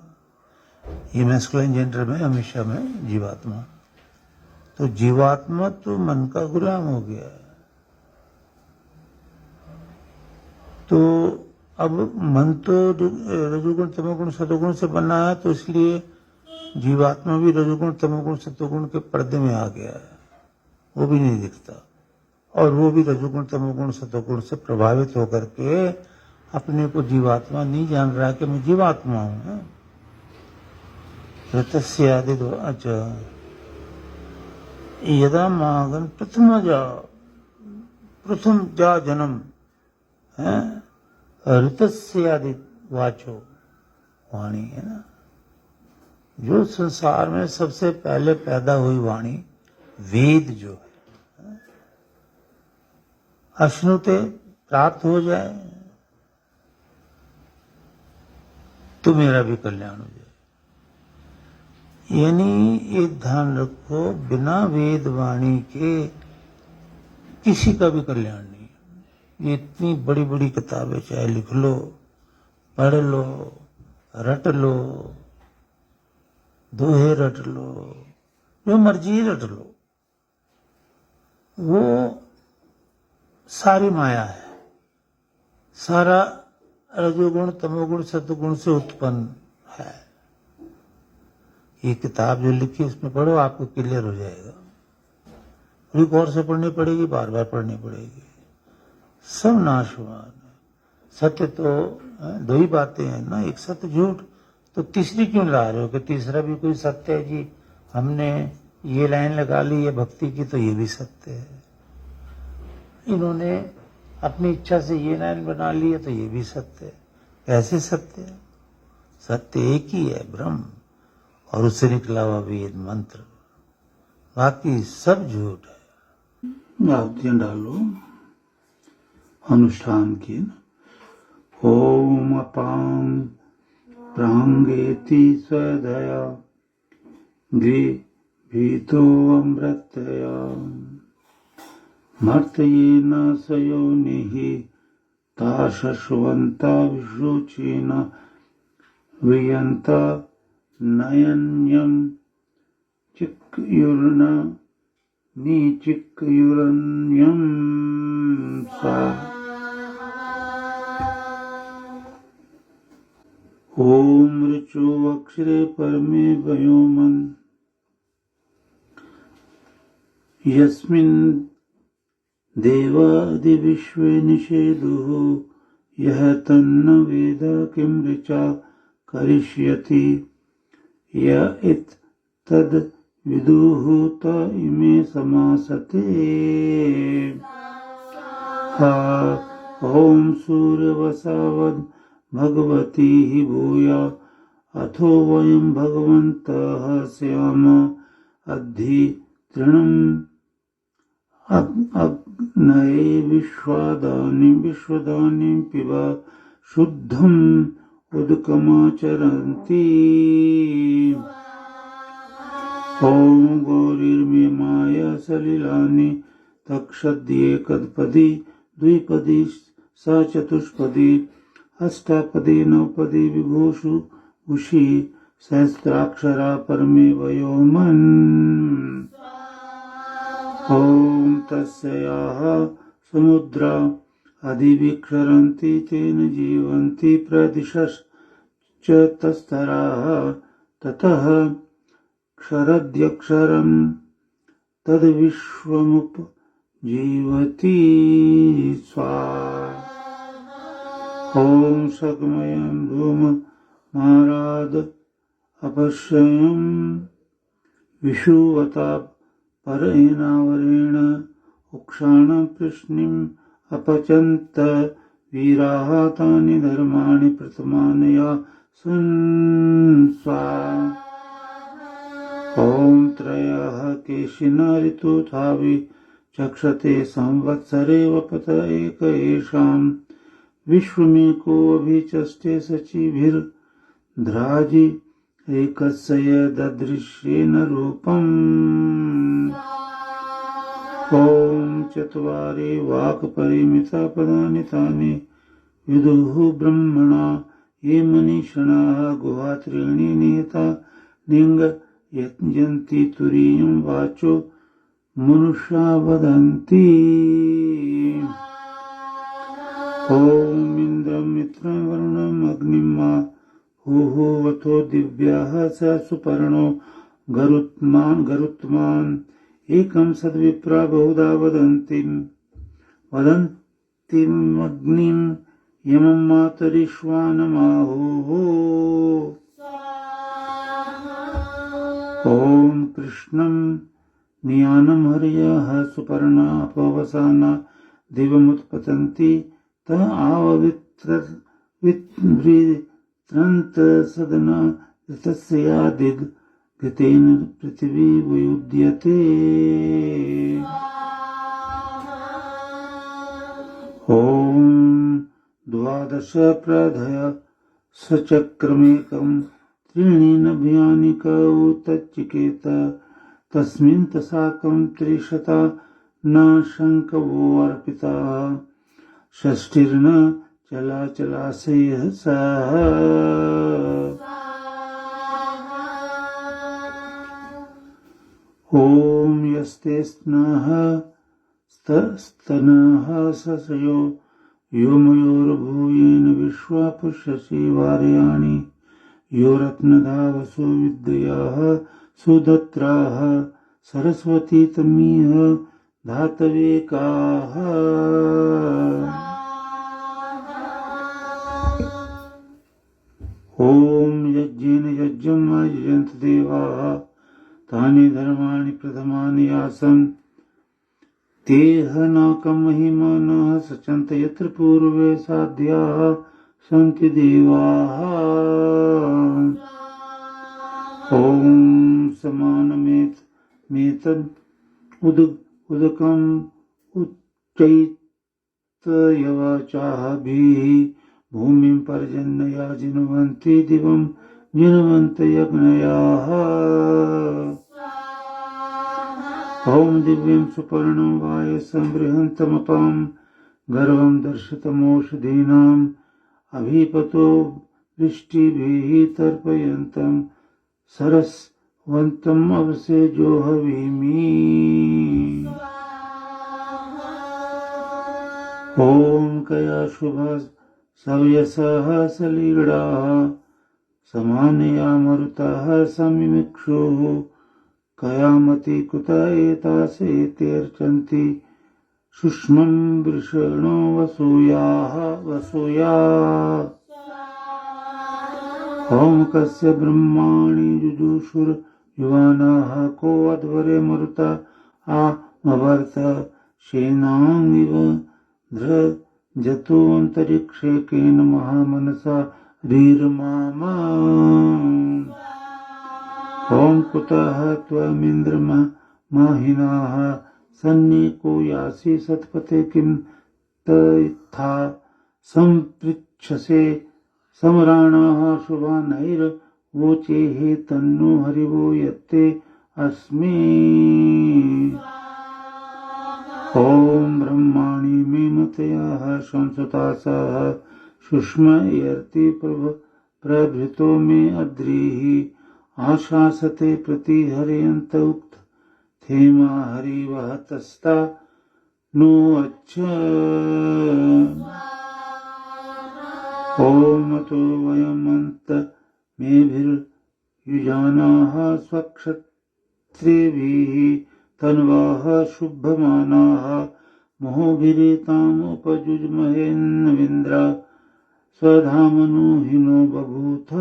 ये मैस्कुलाइन जेंडर में हमेशा में जीवात्मा, तो जीवात्मा तो मन का गुलाम हो गया है। तो अब मन तो रजोगुण तमोगुण सतोगुण से बना है, तो इसलिए जीवात्मा भी रजोगुण तमोगुण सतोगुण के पर्दे में आ गया है, वो भी नहीं दिखता। और वो भी रजोगुण तमोगुण सतोगुण से प्रभावित होकर के अपने को जीवात्मा नहीं जान रहा कि मैं जीवात्मा हूं। ऋतस्य आदि अच्छा, यदा मागन प्रथम जा जन्म है, ऋतस्य आदि वाचो वाणी है ना, जो संसार में सबसे पहले पैदा हुई वाणी वेद जो है, अश्नुते प्राप्त हो जाए तो मेरा भी कल्याण हो जाए। यानी ये ध्यान रखो, बिना वेद वाणी के किसी का भी कल्याण नहीं। ये इतनी बड़ी बड़ी किताबें चाहे लिख लो, पढ़ लो, रट लो, दोहे रट लो, जो मर्जी रट लो, वो सारी माया है, सारा रजोगुण तमोगुण सतोगुण से उत्पन्न है। ये किताब जो लिखी इसमें पढ़ो, आपको क्लियर हो जाएगा। थोड़ी गौर से पढ़नी पड़ेगी, बार बार पढ़नी पड़ेगी। सब नाशवान है। सत्य तो दो ही बातें हैं ना, एक सत्य झूठ, तो तीसरी क्यों ला रहे हो कि तीसरा भी कोई सत्य है जी? हमने ये लाइन लगा ली है भक्ति की, तो ये भी सत्य है। इन्होंने अपनी इच्छा से ये लाइन बना ली है, तो ये भी सत्य है। कैसे सत्य है? सत्य एक ही है, ब्रह्म, और उससे निकला हुआ वेद मंत्र, बाकी सब झूठ है। आहुतियां डालो अनुष्ठान की। ओम अपां प्रांगेति स्वदया भीतो अमृतया मर्तयेन सयोनिः ताशश्वन्ता विशुचेन वियन्ता नयन्यं चिक्युर्न निचिक्युरन्यं सा। ओम ऋचो अक्षरे परमे व्योमन यस्मिन् देवादि विश्वे निषेधुः यह तन्न वेद किं ऋचा करिष्यति य इत तद विदुः त इमे समासते। ओम सूर्यवसावद भगवती हि भूया अथो वयं भगवन्तः स्याम अद्धि तृणम् अग्नये विश्वदानि पिबा शुद्धम् उदकमाचरन्ति। ओम गौरीर्मे माया सलिलानि तक्षद्येकपदी द्विपदी सा चतुष्पदी अष्टापदी नवपदी विभूषु उषी सहस्राक्षरा परमे व्योमन्। ओम तस्याः समुद्रा अधिविक्षरन्ति तेन जीवन्ति प्रदिशश्च तस्तराः ततः क्षरद्यक्षरं तद्विश्वमुपजीवति स्वा। ॐ सकमयं धूममाराद अपश्यं विषुवता परेणावरेण उक्षाणं कृष्णिम् अपचन्त वीराः तानि धर्माणि प्रथमानया स्वा। ॐ त्रयः केशिना ऋतुथावि चक्षते संवत्सरे वपत एक येषाम् विश्वमेको अभिचष्टे शचीभिर्ध्राजि एकस्य ददृश्येन रूपम्। ॐ चत्वारि वाक्परिमिता पदानि तानि विदुः ब्रह्मणा ये मनीषिणः गुहात्रीणि नियता निङ्ग यजन्ति तुरीयं वाचो मनुष्या वदन्ति। ॐ इन्द्रं मित्रं वरुणं अग्निं मा हुहुवथो दिव्याः स सुपर्णो गरुत्मान् एकं सद्विप्रा बहुधा वदन्तिमग्निं यमं मातरिश्वानमाहुः। ॐ कृष्णं नियानं हर्यः सुपर्णा अपवसाना दिवमुत्पतन्ति त आववित्रन्त सदना ऋतस्यादिग् घृतेन पृथिवी वियुध्यते। ॐ द्वादश प्रधय सचक्रमेकं त्रीणि नभ्यानि कौतच्चिकेत तस्मिन् तसाकं त्रिशता न शङ्कवो अर्पिताः षष्टिर्न चलाचलाशयः सः। ॐ यस्ते स्तनः ससयो योमयोर्भूयेन विश्वा पुष्यसि वार्याणि यो रत्नधावसो विद्याः सुदत्राः सरस्वती तमीह धातवेकाः। ॐ यज्ञेन यज्ञं यजन्त देवाः तानि धर्माणि प्रथमानि आसन् तेह नाकं महिमानः सचन्त यत्र पूर्वे साध्याः सन्ति देवाः। ॐ समानमेतद् उदकम् उच्चैतयवाचाभिः भूमिं पर्जन्यया जिन्वन्ति दिवं जिन्वन्त यज्ञयाः। ॐ दिव्यं सुपर्णं वायसं बृहन्तमपां गर्वं दर्शितमौषधीनाम् अभिपतो वृष्टिभिः तर्पयन्तं सरस्वन्तम् अवसेजो हविमि। ॐ कया शुभा सव्यसः सलीडाः समानया मरुतः समिमिक्षुः कयामति कुत एतासेतेर्चन्ति शुष्मं वृषणो वसूया। ॐ कस्य ब्रह्माणि जुजुषुर युवानाः को अध्वरे मरुता आमवर्त शेनाङ्गिव धृजतो अन्तरिक्षे केन महामनसा रीर्मामा। ॐ कुतः त्वमिन्द्रमाहिनाः सन्निको यासि सत्पते किं तथा सम्पृच्छसे समराणाः शुभानैर्वोचेः तन्नो हरिवो यत्ते अस्मि। ॐ ब्रह्माणि मे मतयाः संसुता सह शुष्मयर्ति प्रभृतो मे अद्रिः आशासते प्रतिहरयन्त उक्त थेमा हरिवहतस्ता नो अच्छा ओम तो वयमंत मेभिर्युजानाः स्वक्षत्रेभिः तन्वाः शुभमानाः महोभिरीतामुपजुज्महेन्विन्द्र स्वधामनु हिनो बभूथ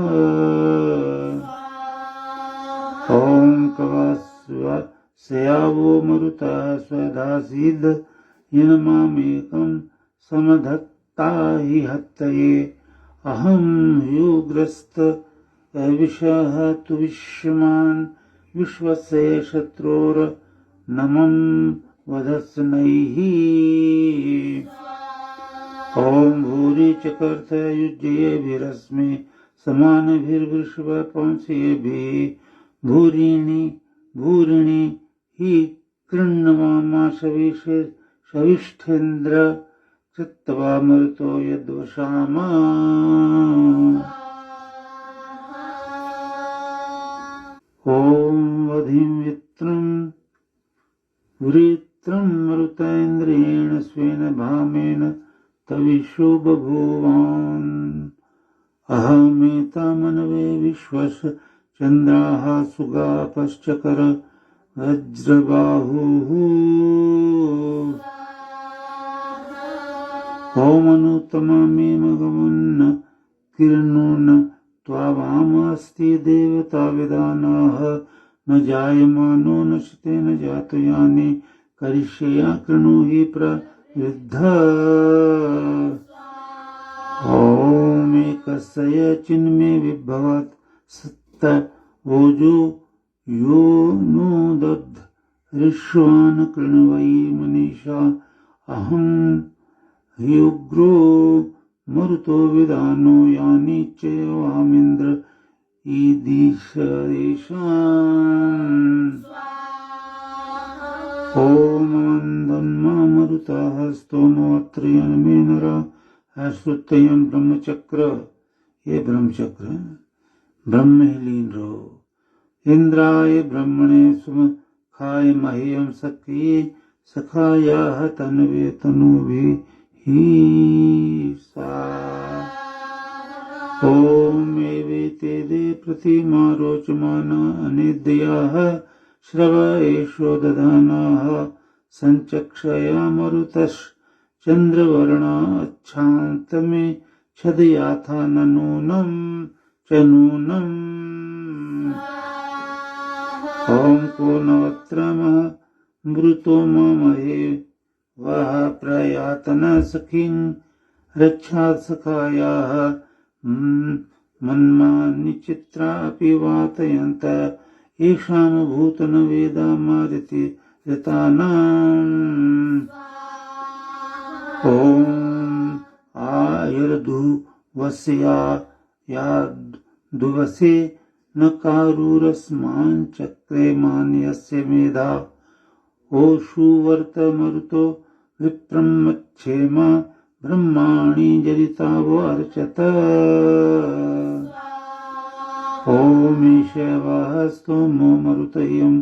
ॐ कवास्यावो मरुतः स्वधासीद यन्मामेकं समधत्ता हि हत्तये अहं युग्रस्त विषः तु विश्वमान् विश्वस्य शत्रोर्नमं वधस्नैः ॐ भूरि च कर्तयुज्येभिरस्मे समानभिर्वृषभपंसीभिः भूरिणि हि कृण्णमाशविष्ठेन्द्र कृत्वा मरुतो यद्वशामा ॐ वधिं वृत्रं मरुतेन्द्रेण स्वेन भामेन तविषो बभूवान् अहमेतामनवे विश्वस्य चन्द्राः सुगापश्चकर वज्रबाहुः ॐ किरणो न त्वावामस्ति देवताविदानाः न जायमानो न शतेन जातयानि करिष्ये कृणुहि प्रवृद्ध ॐ एकस्य चिन्मे विभवत् सत्त ओजो यो नो दद्ध ऋष्वान् कृण्वै मनीषा अहं ह्युग्रो मरुतो विदानो यानि च वामिन्द्र ईदिशेषान् ॐ वन्दन्मा मरुतः स्तोमोऽत्र्यन्मे नरा श्रुतयं ब्रह्मचक्र ये ब्रह्मचक्र ब्रह्म ही लीन रहो इंद्राय ब्रह्मणे सुमखाय मह्यम सखाया तन्वे तनुभि ही सा ओम एवेते दे प्रतिमा रोचमाना अनिद्याः श्रव एषो दधानाः संचक्षया मरुतश्च चंद्रवर्णा अच्छांत में छदयाथा नूनम च नूनम ओम को नवत्रम मृतो महे वह प्रयातन सखिं रक्षा सखायाः मन्मानि चित्रापि वातयन्त येषां भूतन वेदामारिति ऋतानाम् ॐ आयुर्धुवस्या यादुवसे न कारुरस्मान् चक्रे मान्यस्य मेधा ओषुवर्तमरुतो विप्रमच्छेम ब्रह्माणि जरितावर्चत ॐ ईशवः स्तोमो मरुतयं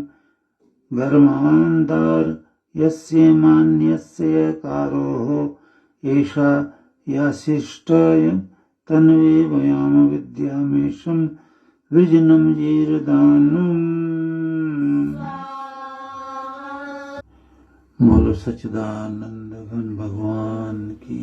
गर्मान्दार यस्य मान्यस्य कारोः एषा यासिष्टाय तन्वे वयाम विद्यामेषं विजनं जीर्दानुम् बोलो सच्चिदानंद घन भगवान की